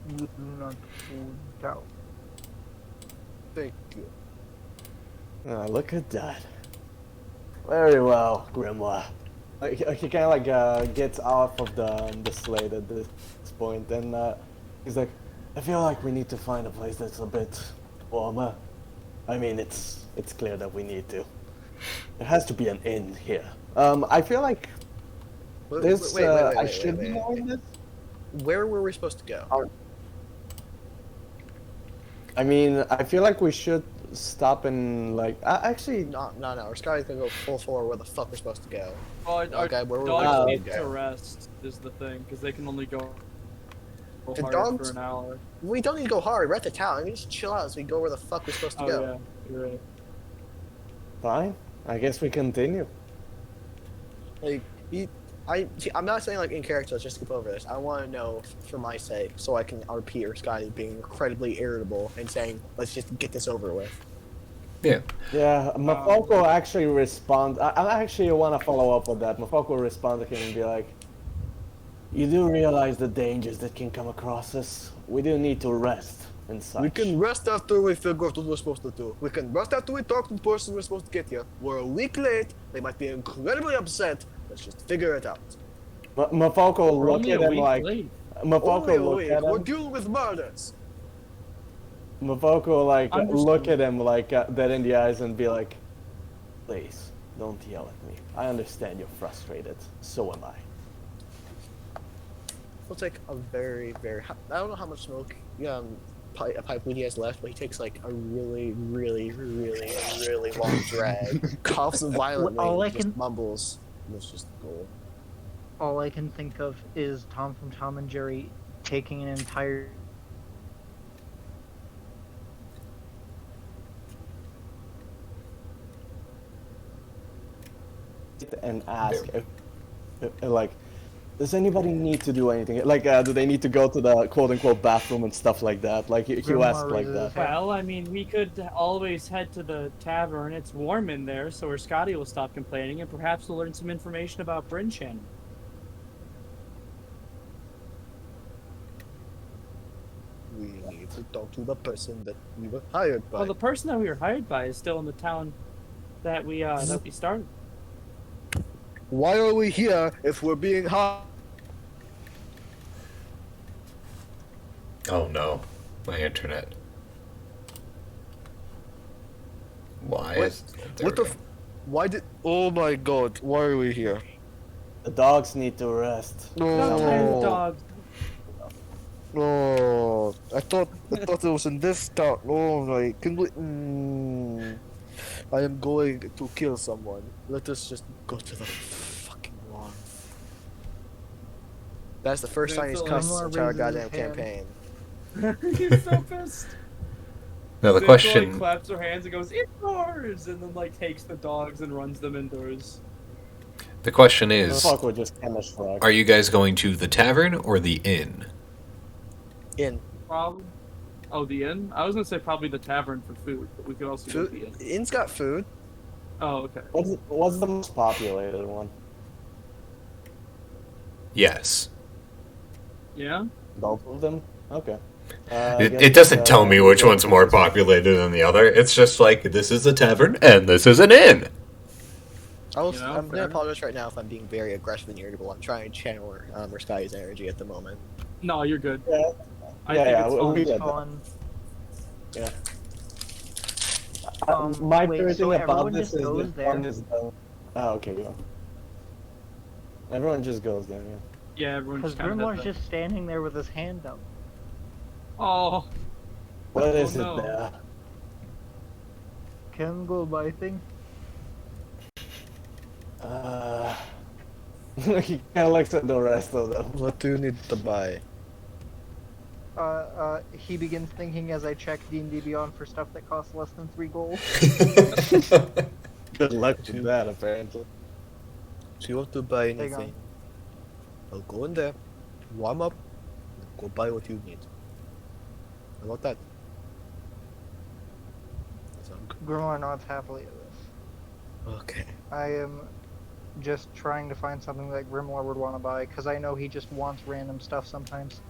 You do not hold out. Thank you. look at that. Very well, Grimoire. He kind of like gets off of the slate at this point, and he's like, "I feel like we need to find a place that's a bit warmer. I mean, it's clear that we need to. There has to be an inn here. I feel like this. I should be knowing this. Where were we supposed to go? I mean, I feel like we should stop and like actually. No. Our Scotty's gonna go full forward where the fuck we're supposed to go. Our Okay, where were we dogs supposed need to to go? rest is the thing, because they can only go The hard dogs- for an hour. We don't need to go hard. We're at the town. We just chill out as we go where the fuck we're supposed to Oh go. yeah, you're right. Fine. I guess we continue. Like, I'm not saying like in character. Let's just skip over this. I want to know for my sake, so I can repeat or Scotty being incredibly irritable and saying, "Let's just get this over with." Yeah. Yeah, Mafoko actually respond. I actually want to follow up on that. Mafoko respond to him and be like, "You do realize the dangers that can come across us. We do need to rest and such." We can rest after we figure out what we're supposed to do. We can rest after we talk to the person we're supposed to get here. We're a week late. They might be incredibly upset. Let's just figure it out. Mafoko We're look only at a him week like late. Mafoko Only a look week. at We're him. dealing with murders. Mafoko like Understood. look at him like dead in the eyes and be like, "Please don't yell at me. I understand you're frustrated. So am I." He'll take a very, very. I don't know how much smoke a pipe weed he has left, but he takes like a really, really, really, really long drag, coughs violently, All I and just can- mumbles. And it's just cool. All I can think of is Tom from Tom and Jerry taking an entire And ask, like, does anybody need to do anything? Like, do they need to go to the quote-unquote bathroom and stuff like that? Like, you Grimoire asked like raises that. his hand. Well, I mean, we could always head to the tavern. It's warm in there, so our Scotty will stop complaining, and perhaps we'll learn some information about Bryn Shannon. We need to talk to the person that we were hired by. Well, the person that we were hired by is still in the town that we started. Why are we here if we're being hired? Oh no, my internet. Why What- is there What the? we go. Why did? Oh my God! Why are we here? The dogs need to rest. Sometimes No. dogs. No. I thought it was in this town. All right. I am going to kill someone. Let us just go to the fucking wall. That's the first time he's Vincent cussed this Lamar entire raises his goddamn hand. campaign. He's so pissed. Now the Vincent, question. like, claps her hands and goes indoors, and then like takes the dogs and runs them indoors. The question is, Fuck, we're just chemist frog. are you guys going to the tavern or the inn? In Problem. Oh, the inn. I was gonna say probably the tavern for food, but we could also go to the inn. food. Inn's got food. Oh, okay. What's the most populated one? Yes. Yeah. Both of them? Okay. It doesn't tell me which one's more populated than the other. It's just like, this is a tavern and this is an inn. I'm fair gonna enough. apologize right now if I'm being very aggressive and irritable. I'm trying to channel Sky's energy at the moment. No, you're good. Yeah, I yeah, think yeah, it's we- fine. we get that. Fun. Yeah. Um, My wait, favorite so thing about everyone this just is goes the there? fun is the... Oh, okay, go. Everyone just goes there, yeah. Yeah, everyone's Because kind Grimoire's of. just standing there with his hand up. Oh. What Oh, is no. it there? Can go buy thing. He kinda looks at the rest of them. What do you need to buy? He begins thinking as I check D&D Beyond for stuff that costs less than 3 gold. Good luck to that, apparently. Do you want to buy Hang on. anything? I'll go in there, warm up, and go buy what you need. How about that? Sound good? Grimoire nods happily at this. Okay. I am just trying to find something that Grimoire would want to buy, because I know he just wants random stuff sometimes.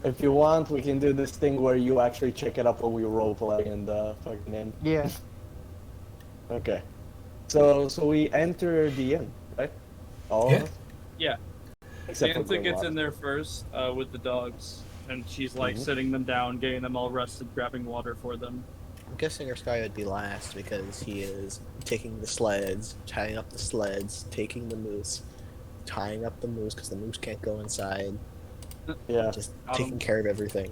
If you want, we can do this thing where you actually check it up while we roleplay in the fucking inn. Yeah. Okay. So we enter the inn, right? All Yeah. of us? Yeah. Except for Santa gets Grimoire. in there first with the dogs, and she's like Mhm. sitting them down, getting them all rested, grabbing water for them. I'm guessing Sky would be last because he is taking the sleds, tying up the sleds, taking the moose, tying up the moose because the moose can't go inside, Yeah. just Got taking him. care of everything.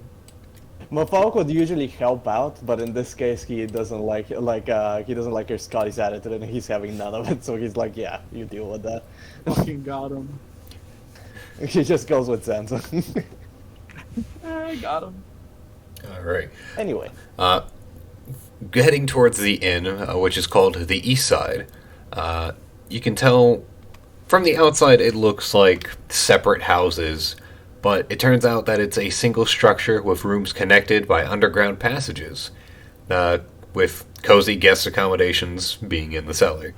Mafalk would usually help out, but in this case he doesn't like he doesn't like your Scotty's attitude and he's having none of it, so he's like, yeah, you deal with that. Fucking got him. He just goes with Santa. I got him. All right. Anyway. Heading towards the inn, which is called the East Side, you can tell from the outside it looks like separate houses, but it turns out that it's a single structure with rooms connected by underground passages, with cozy guest accommodations being in the cellar.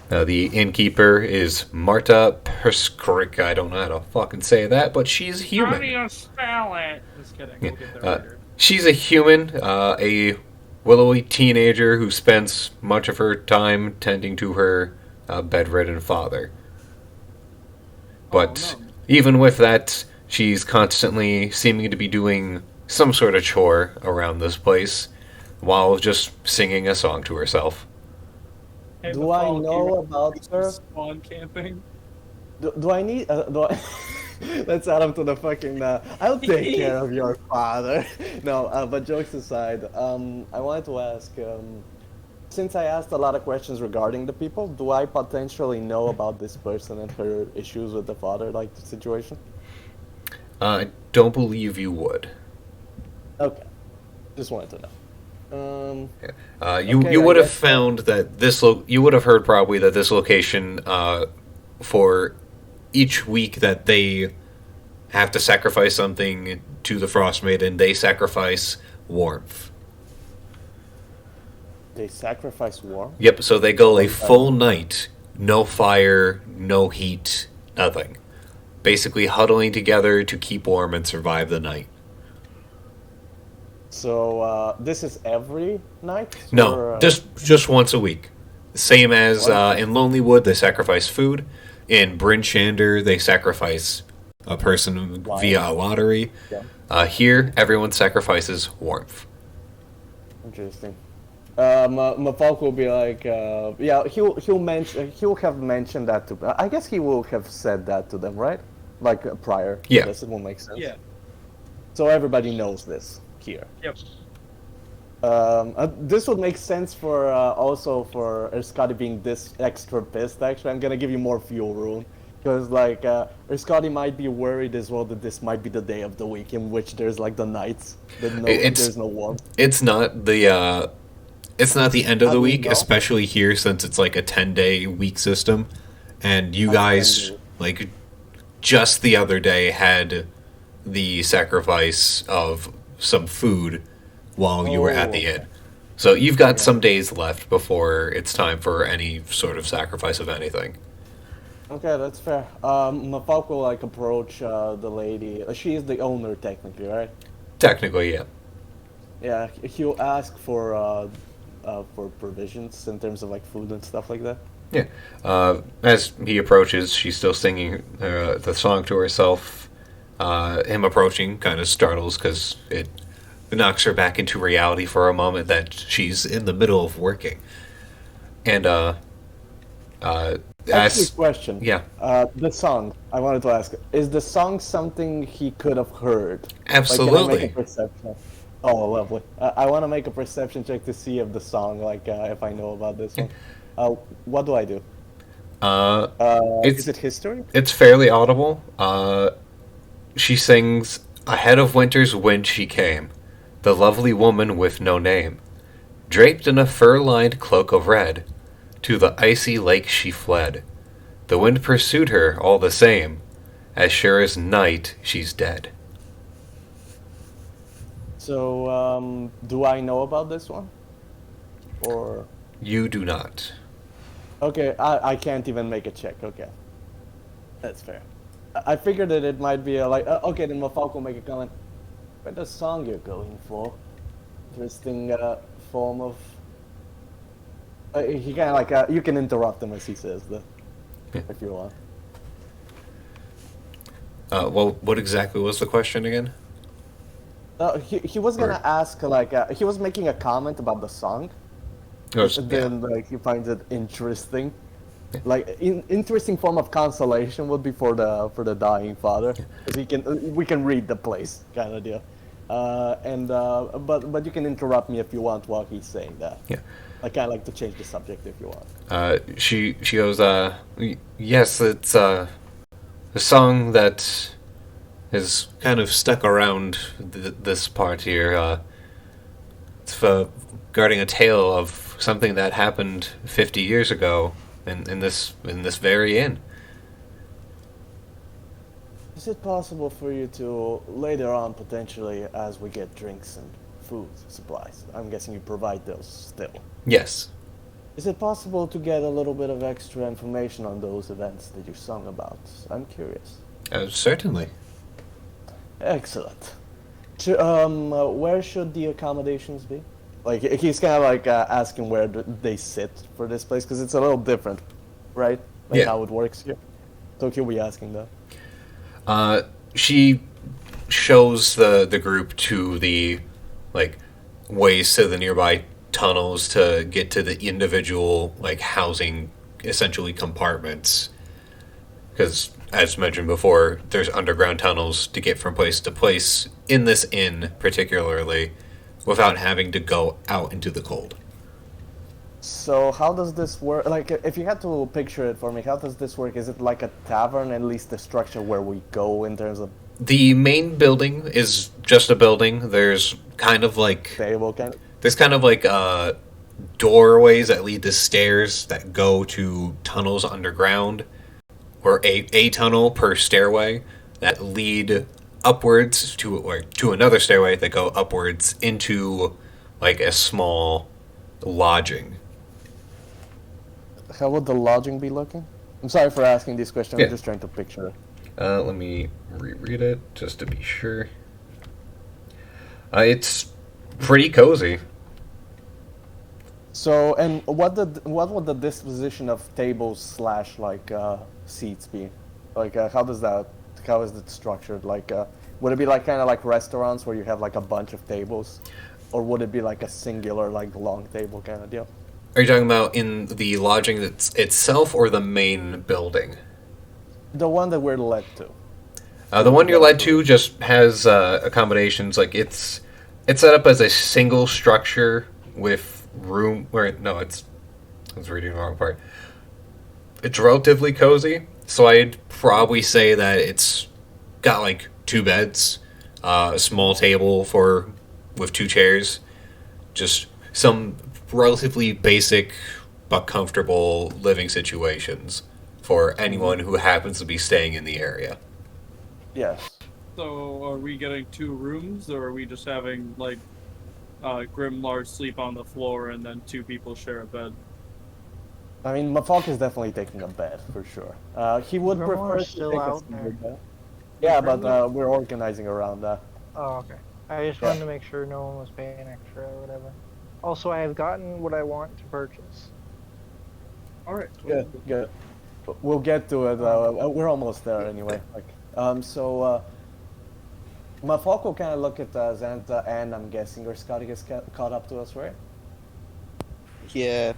The innkeeper is Marta Perskrik. I don't know how to fucking say that, but she's human. How do you spell it? Just kidding. We'll get there later. She's a human, a willowy teenager who spends much of her time tending to her bedridden father. But no. even with that, she's constantly seeming to be doing some sort of chore around this place while just singing a song to herself. Hey, Do I Mafalk, know you about her? spawn camping? Do I need? Do I? Let's add him to the fucking. I'll take care of your father. No, but jokes aside, I wanted to ask. Since I asked a lot of questions regarding the people, do I potentially know about this person and her issues with the father, like the situation? I don't believe you would. Okay, just wanted to know. You Okay, you I would have guess, found that you would have heard probably that this location for each week that they have to sacrifice something to the Frost Maiden, they sacrifice warmth. They sacrifice warmth. Yep, so they go a full night, no fire, no heat, nothing. Basically huddling together to keep warm and survive the night. So this is every night? No, Or, just once a week. Same as What? in Lonely Wood, they sacrifice food. In Bryn Shander, they sacrifice a person via a lottery. Yeah. Here, everyone sacrifices warmth. Interesting. Mafalk will be like, yeah, he'll have mentioned that to. I guess he will have said that to them, right? Like prior. Yeah. Yes, it will make sense. Yeah. So everybody knows this here. Yep. This would make sense for also for Scotty being this extra pissed. Actually, I'm gonna give you more fuel room because like Scotty might be worried as well that this might be the day of the week in which there's like the nights that there's no warmth. It's not the end of How the do we week, know? especially here since it's like a 10-day week system, and you How guys 10 days? like just the other day had the sacrifice of some food while you were at the Oh, inn. So you've got okay. some days left before it's time for any sort of sacrifice of anything. Okay, that's fair. Mafalk will like approach the lady. She is the owner technically, right? Technically, yeah. Yeah, he'll ask for provisions in terms of like food and stuff like that. Yeah. As he approaches, she's still singing the song to herself. Him approaching kind of startles because it knocks her back into reality for a moment that she's in the middle of working. And Actually, as question. yeah, The song. I wanted to ask: is the song something he could have heard? Like, can I make a absolutely. perception? Oh, lovely. I want to make a perception check to see if the song, like, if I know about this one. What do I do? Uh, Is it's it history? it's fairly audible. She sings, "Ahead of winter's wind she came, the lovely woman with no name, draped in a fur-lined cloak of red. To the icy lake she fled. The wind pursued her all the same. As sure as night, she's dead." So, do I know about this one? Or You do not. okay, I can't even make a check. Okay, that's fair. I figured that it might be like okay, then Mafalk will make a comment. But the song you're going for, interesting form of. He kind of like you can interrupt him as he says that Yeah. if you want. Well, what exactly was the question again? He was gonna Or- ask like he was making a comment about the song. Oh, And yeah. then like he finds it interesting. Like interesting form of consolation would be for the dying father, because he can we can read the place kind of deal. But you can interrupt me if you want while he's saying that. Yeah. I kind of like to change the subject if you want. She goes, yes, it's a song that has kind of stuck around this part here. It's regarding a tale of something that happened 50 years ago in this very inn. Is it possible for you to later on potentially, as we get drinks and food supplies? I'm guessing you provide those still. Yes. Is it possible to get a little bit of extra information on those events that you sung about? I'm curious. Certainly. Excellent. Where should the accommodations be? Like he's kind of like asking where they sit for this place because it's a little different, right? Like Yeah. how it works here. So he'll be asking that. She shows the group to the like ways to the nearby tunnels to get to the individual like housing essentially compartments because as mentioned before there's underground tunnels to get from place to place in this inn particularly without having to go out into the cold. So how does this work? Like, if you had to picture it for me, how does this work? Is it like a tavern, at least the structure where we go in terms of The main building is just a building. table kind? There's kind of like doorways that lead to stairs that go to tunnels underground, or a tunnel per stairway that lead upwards to another stairway that go upwards into like a small lodging. How would the lodging be looking? I'm sorry for asking these questions. Yeah. I'm just trying to picture it. Let me reread it just to be sure. It's pretty cozy. So, and what would the disposition of tables slash like seats be? Like, how is it structured? Like, would it be like kind of like restaurants where you have like a bunch of tables, or would it be like a singular like long table kind of deal? Are you talking about in the lodging itself or the main building? The one that we're led to. The one you're Yeah, led to just has accommodations. Like it's set up as a single structure with room. Where no, I was reading the wrong part. It's relatively cozy, so I'd probably say that it's got like two beds, a small table for with two chairs, just some relatively basic but comfortable living situations for anyone who happens to be staying in the area. yes. So are we getting 2 rooms, or are we just having like Grimlar sleep on the floor and then 2 people share a bed? I mean, Mafalk is definitely taking a bed for sure. He would prefer Grimoire's to still take a out single there. bed. Yeah, but we're organizing around that. Oh, okay. I just Yeah. wanted to make sure no one was paying extra or whatever. Also, I have gotten what I want to purchase. All right. Good, good. We'll get to it. We're almost there anyway. Like, Mafalk will kind of look at Xanta, and I'm guessing your Scotty gets caught up to us, right? Yeah,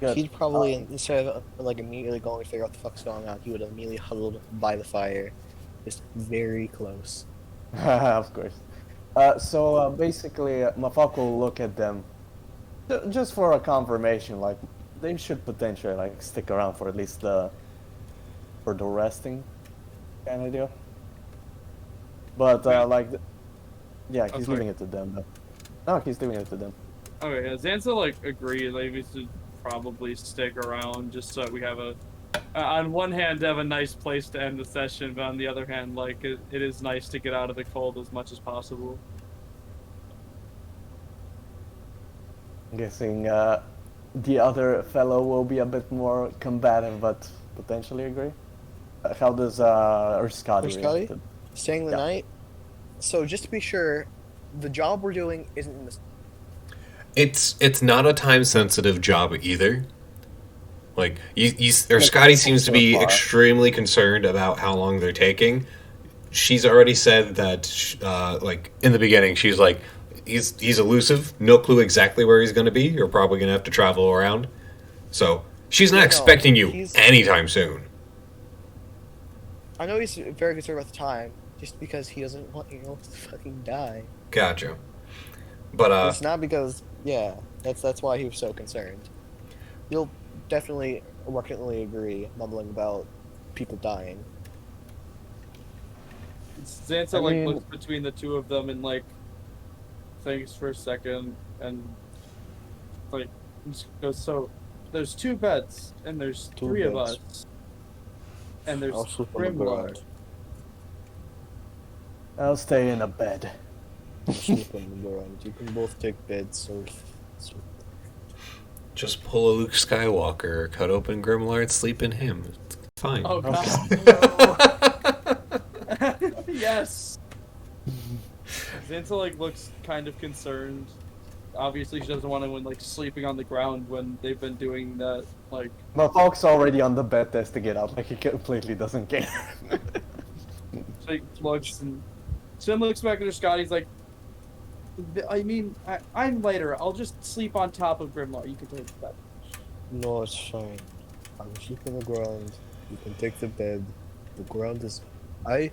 Good. he'd probably instead of like immediately going to figure out what the fuck's going on, he would have immediately huddled by the fire, just very close. Of course. So basically, Mafalk will look at them just for a confirmation. Like, they should potentially like stick around for at least for the resting kind of deal. But yeah, he's sorry. leaving it to them though. No, he's leaving it to them. Okay, yeah, Zanza like agrees. Like we should probably stick around just so we have a. On one hand, have a nice place to end the session, but on the other hand, like it is nice to get out of the cold as much as possible. I'm guessing the other fellow will be a bit more combative, but potentially agree. How does Scotty Scotty? react to- Staying the Yeah. night. So just to be sure, the job we're doing isn't in the. It's not a time sensitive job either. Like or Scotty seems to be So far. extremely concerned about how long they're taking. She's already said that, like in the beginning, she's like, he's elusive, no clue exactly where he's going to be. You're probably going to have to travel around. So she's not No, expecting you he's- anytime soon. I know he's very concerned about the time, just because he doesn't want anyone to fucking die. Gotcha. But It's not because, yeah, that's why he was so concerned. You'll definitely reluctantly agree, mumbling about people dying. Zanza I like mean- looks between the two of them and like thinks for a second and like just goes, so there's 2 beds and there's 2 3 of beds. us and there's I'll sleep on the Grimlar. ground. I'll stay in a bed. Sleep on the ground. You can both take beds, so just pull a Luke Skywalker, cut open Grimlar, and sleep in him. It's fine. Oh god. Yes. Zanza like looks kind of concerned. Obviously, she doesn't want anyone like sleeping on the ground when they've been doing that. Like, Mafalk's already on the bed test to get out. Like, he completely doesn't care. she looks and she then looks back at her Scotty's like, I mean, I'm later. I'll just sleep on top of Grimlar. You can take the bed. no, it's fine. I will sleep on the ground. You can take the bed. The ground is. I.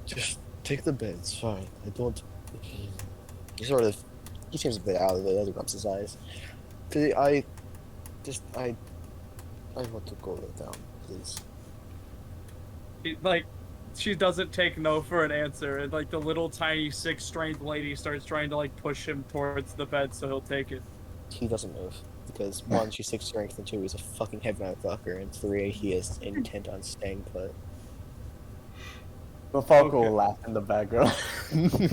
Just take the bed. It's fine. I don't. He sort of. He seems a bit out of it. Other rubs his eyes. I want to go lay down, please. Like, she doesn't take no for an answer, and like the little tiny 6-strength lady starts trying to like push him towards the bed so he'll take it. He doesn't move because 1, she's 6 strength, and 2, he's a fucking heavy motherfucker, and 3, he is intent on staying put. Mafalk Okay. will laugh in the background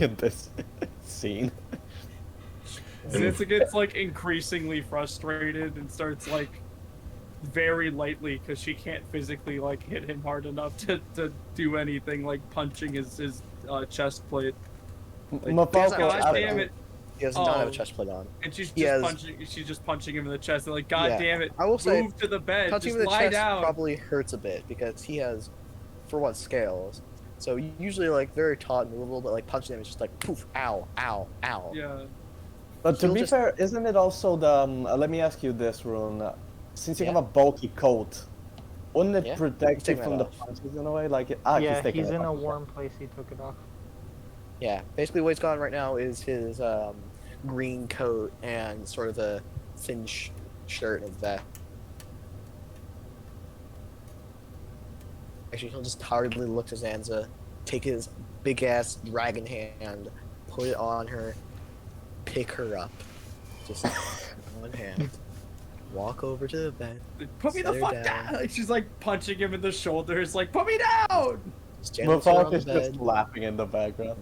at this scene. Zanza gets like increasingly frustrated and starts like very lightly because she can't physically like hit him hard enough to do anything, like punching his chest plate. Like, Mafalk will God damn it! He does not have a Oh. chest plate on. And she's just Yes. punching. She's just punching him in the chest. And like, God Yeah. damn it! I will say, Move to the bed. Punching Just him in the lie chest down. probably hurts a bit because he has, for one, scales. So usually like very taut and movable, but like punching him is just like poof, ow, ow, ow. Yeah. But to He'll be just- fair, isn't it also the? Let me ask you this, Rune. Since you Yeah. have a bulky coat, Wouldn't it Yeah, protect you taking from that the off. punches in a way? Like, yeah, taking he's it in a off. warm place. He took it off. Yeah, basically what he's got on right now is his green coat and sort of a thin shirt and vest. Actually, he'll just tiredly look to Zanza, take his big ass dragon hand, put it on her, pick her up, just one hand, walk over to the bed. Put me Set the her fuck down. She's like punching him in the shoulders, like, put me down! Stand her on Mafalk the is just bed, laughing in the background.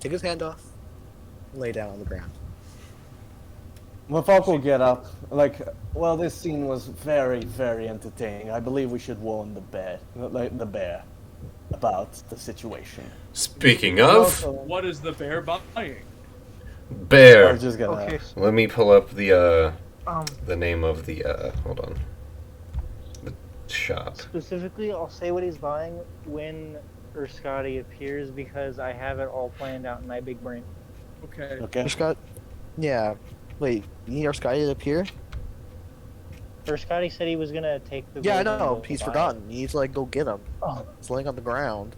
take his hand off, lay down on the ground. Mafalk will get up. Like, well, this scene was very, very entertaining. I believe we should warn the bear, about the situation. Speaking of What is the bear buying? I bear, was just gonna. Okay. let me pull up the Um. name of the hold on, the shop. Specifically, I'll say what he's buying when Scotty appears because I have it all planned out in my big brain. Okay. Okay. Scott, yeah. Wait, you need our Scotty to appear? Scotty said he was gonna take the. Yeah, I gold and know. go He's buy forgotten. You need to like go get him. Oh. He's laying on the ground.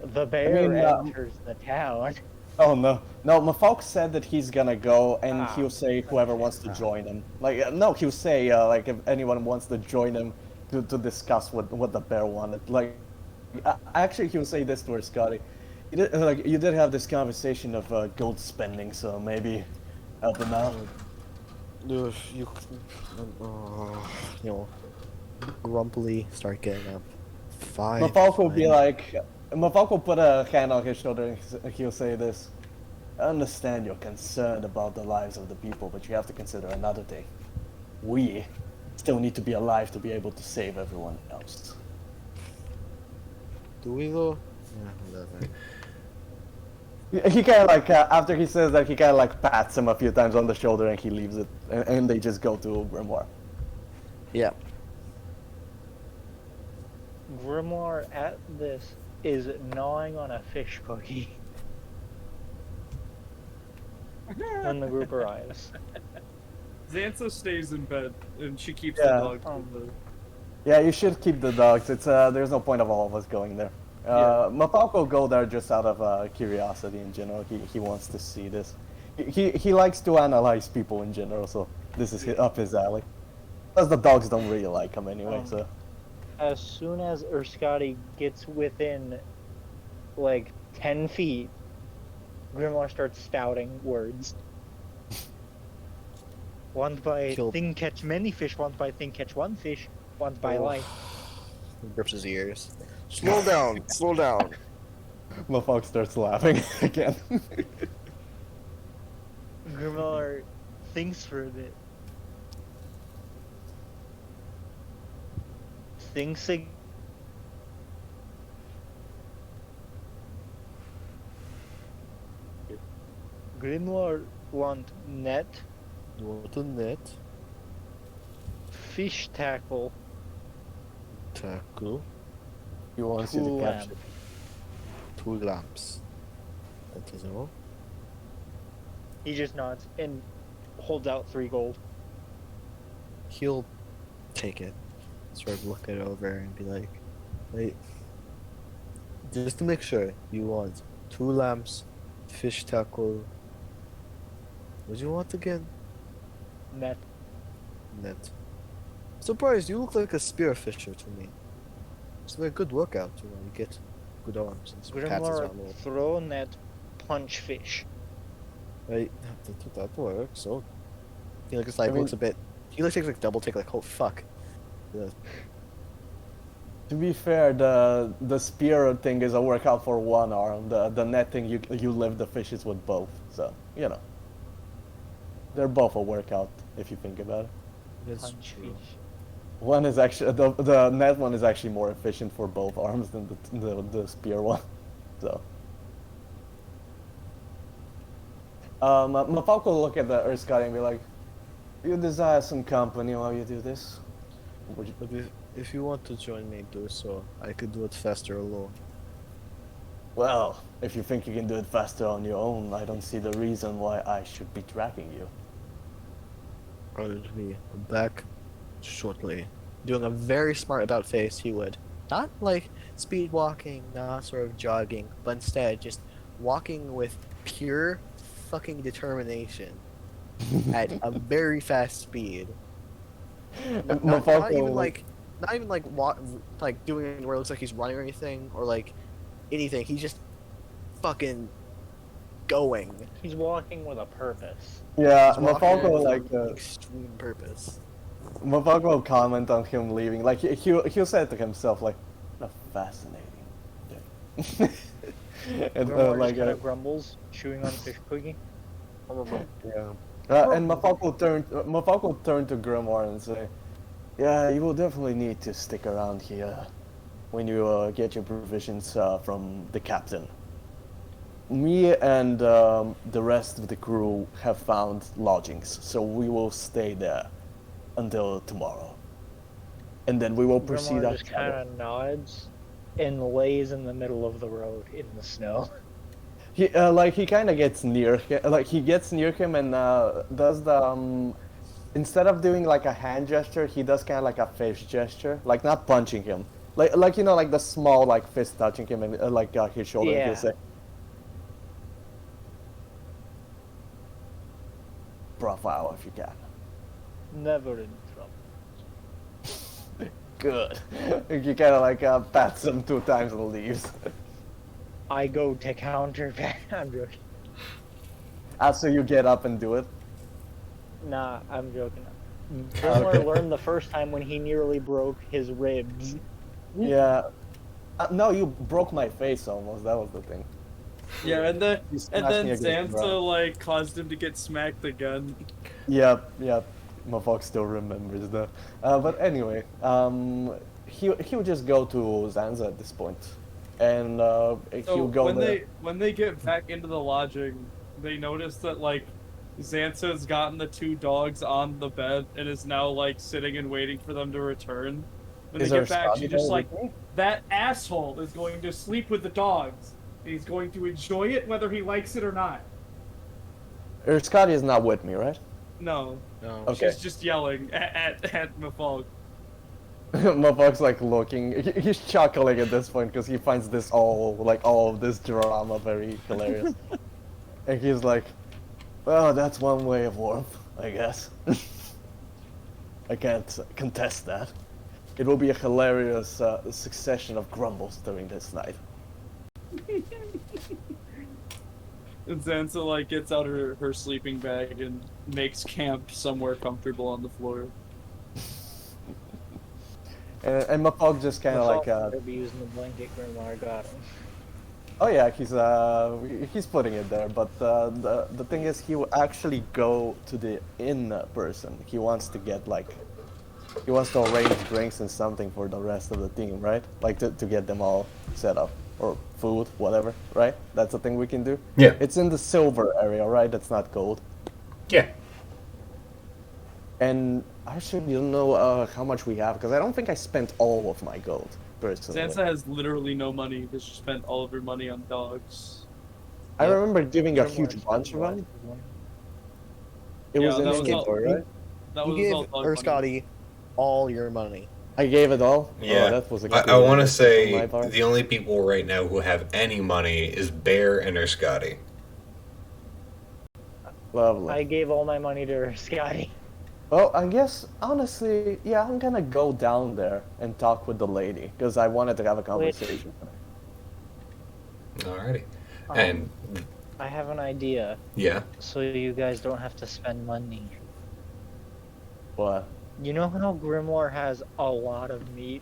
it. The bear mean, enters the town. Oh no, no. Mafalk said that he's gonna go, and Ah. he'll say whoever wants to join him. Like, no, he'll say like if anyone wants to join him to discuss what the bear wanted. Like, actually, he'll say this to Scotty. You did have this conversation of gold spending, so maybe help him out. You know, grumpily start getting up. Fine. Mafalk will be fine. like, Mafalk will put a hand on his shoulder and he'll say this. I understand you're concerned about the lives of the people, but you have to consider another thing. We still need to be alive to be able to save everyone else. Do we though? Yeah, whatever. He kind of like, after he says that, he kind of like pats him a few times on the shoulder and he leaves it. And they just go to Grimoire. Yeah. Grimoire at this is gnawing on a fish cookie when the group arrives. Xantha stays in bed and she keeps Yeah. the dog. Yeah, you should keep the dogs. It's there's no point of all of us going there. Mafalk will go there just out of curiosity in general. He wants to see this. He likes to analyze people in general, so this is up his alley. Plus the dogs don't really like him anyway, so. As soon as Scotty gets within like 10 feet, Grimoire starts spouting words. Want by Kill- thing catch many fish, want by thing catch one fish, want by Oh. life. He grips his ears. Slow down. Slow down. Mafalk starts laughing again. Grimoire thinks for a bit. Thinks again. Grimoire want net, What a net. fish tackle, Tackle. He wants you to Cool catch lamp. it. 2 lamps. That is all. He just nods and holds out 3 gold. He'll take it, sort of look it over and be like, wait, just to make sure, you want 2 lamps, fish tackle. What do you want again? Net. Net. Surprised, you look like a spearfisher to me. It's a very good workout, you know, you get good arms and some pats Grimoire around the throw net, punch fish. Right, that works, so. He like, I mean- looks a bit, he like takes like double take, like, oh fuck. Yeah. To be fair, the spear thing is a workout for one arm. The net thing, you lift the fishes with both. So, you know. They're both a workout, if you think about it. That's Punch true. fish. One is actually, the net one is actually more efficient for both arms than the spear one. So. Mafalk will look at the Earth Sky and be like, you desire some company while you do this? Would you, But if you want to join me, do so. I could do it faster alone. well, if you think you can do it faster on your own, I don't see the reason why I should be tracking you. I'll be back shortly. doing a very smart about face, he would not like speed walking, not sort of jogging, but instead just walking with pure fucking determination at a very fast speed. Not even like, not even like like doing it where it looks like he's running or anything, or like anything. He's just fucking going. He's walking with a purpose. Yeah, He's walking Mafalco with like an extreme purpose. Mafalco will comment on him leaving. Like he'll say to himself like, "A fascinating." And Grimoire like just kind of grumbles, chewing on fish cookie. yeah. And Mafalco turned to Grimoire and say, "Yeah, you will definitely need to stick around here when you get your provisions from the captain. Me and the rest of the crew have found lodgings, so we will stay there until tomorrow. And then we will proceed Grimoire up just kind of nods and lays in the middle of the road in the snow. He kind of gets near him, like he gets near him and does the instead of doing like a hand gesture, he does kind of like a face gesture, like not punching him, like you know, like the small like fist touching him and like his shoulder. And he'll Yeah. say, "Profile if you can." Never in trouble. Good. He kind of like pats him 2 times and leaves. I go to counter back. I'm joking. After you get up and do it. Nah, I'm joking. Grimoire Okay. learned the first time when he nearly broke his ribs. Yeah. No, you broke my face almost. That was the thing. Yeah, and then You smashed me against the Sansa ground. like caused him to get smacked again. Yep. My fox still remembers that. But anyway, he would just go to Zanza at this point, and So he'll go there. when they get back into the lodging, they notice that like Sansa's gotten the 2 dogs on the bed and is now like sitting and waiting for them to return. When Is they there get back, Scotty she's just there like, with me? that asshole is going to sleep with the dogs. He's going to enjoy it whether he likes it or not. Scotty is not with me, right? No, No. Okay. she's just yelling at Mafalk. My fox like looking. He's chuckling at this point because he finds this all of this drama very hilarious. And he's like, "Well, that's one way of warmth, I guess." I can't contest that. It will be a hilarious succession of grumbles during this night. And Sansa like gets out her sleeping bag and makes camp somewhere comfortable on the floor. And Mapog just kind of like, He'll be using the blanket Grimoire got him. oh yeah, he's putting it there. But the thing is, he will actually go to the inn person. He wants to get he wants to arrange drinks and something for the rest of the team, right? Like to get them all set up. Or food, whatever, right? That's a thing we can do. Yeah. It's in the silver area, right? That's not gold. Yeah. And actually, you don't know how much we have, because I don't think I spent all of my gold, personally. Sansa has literally no money because she spent all of her money on dogs. I remember giving a Grimoire huge spent bunch of the them. last one. It Yeah, was in that the was all- inventory, right? That You was gave all dog money. Scotty all your money. I gave it all? Yeah. Oh, that was a I good want to investment on my say part. the only people right now who have any money is Bear and Scotty. Lovely. I gave all my money to Scotty. Well, I guess, honestly, yeah, I'm gonna go down there and talk with the lady, because I wanted to have a conversation. Alrighty. Um, And I have an idea, yeah. so you guys don't have to spend money. What? You know how Grimoire has a lot of meat?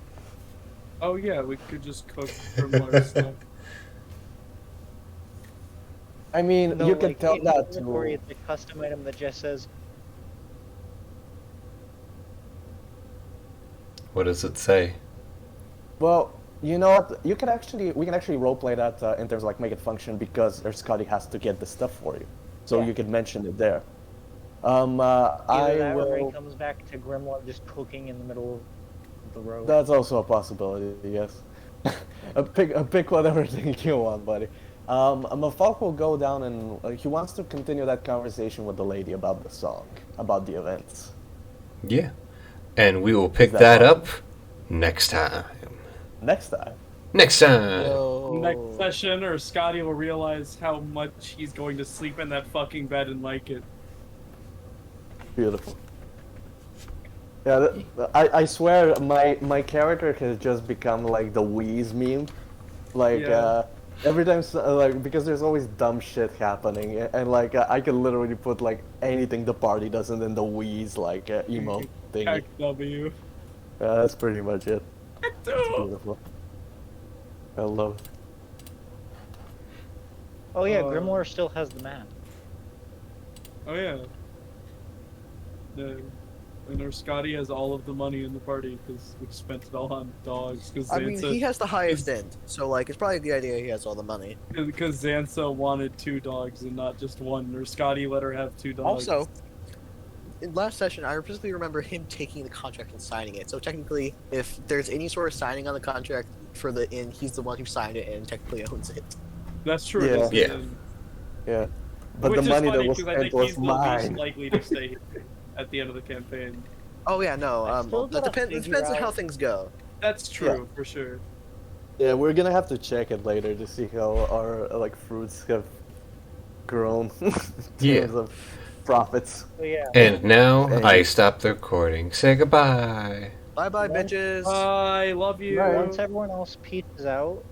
Oh yeah, we could just cook Grimoire stuff. I mean, No, you can like, tell in that the inventory, to... it's a custom item that just says, What does it say? Well, you know what? We can actually roleplay that in terms of like make it function because Scotty has to get the stuff for you, so Yeah. you can mention it there. I either that or will. he comes back to Grimoire just cooking in the middle of the road. That's also a possibility. Yes. pick whatever thing you want, buddy. Mafalk will go down and he wants to continue that conversation with the lady about the song, about the events. Yeah. And we will pick that that fun? up next time. Next time. Next time. Next session, or Scotty will realize how much he's going to sleep in that fucking bed and like it. Beautiful. Yeah, I swear my character has just become like the Wheeze meme. Like, Yeah. every time, like, because there's always dumb shit happening, and like, I can literally put like anything the party does and then the Wheeze, like, emo thingy. Heck W. That's pretty much it. It's Oh beautiful. I love it. Oh yeah, Uh, Grimoire still has the map. yeah. And our Scotty has all of the money in the party because we spent it all on dogs. I mean, he has the highest end, so like it's probably a good idea he has all the money. Because Zansa wanted 2 dogs and not just one, or Scotty let her have 2 dogs. Also, in last session, I specifically remember him taking the contract and signing it. So technically, if there's any sort of signing on the contract for the inn, he's the one who signed it and technically owns it. That's true. Yeah. that's the Yeah. end. Yeah. But Which the is money funny that was because I spent think was he's the least mine. likely to stay at the end of the campaign. Oh yeah, no. I still That gotta depends. It figure depends on out- how things go. That's true, for sure. Yeah, we're gonna have to check it later to see how our like fruits have grown in Yeah. terms of profits. Oh yeah. And now Hey. I stop the recording. Say goodbye. Bye bye, Once- bitches. I love you. Once everyone else pieces out,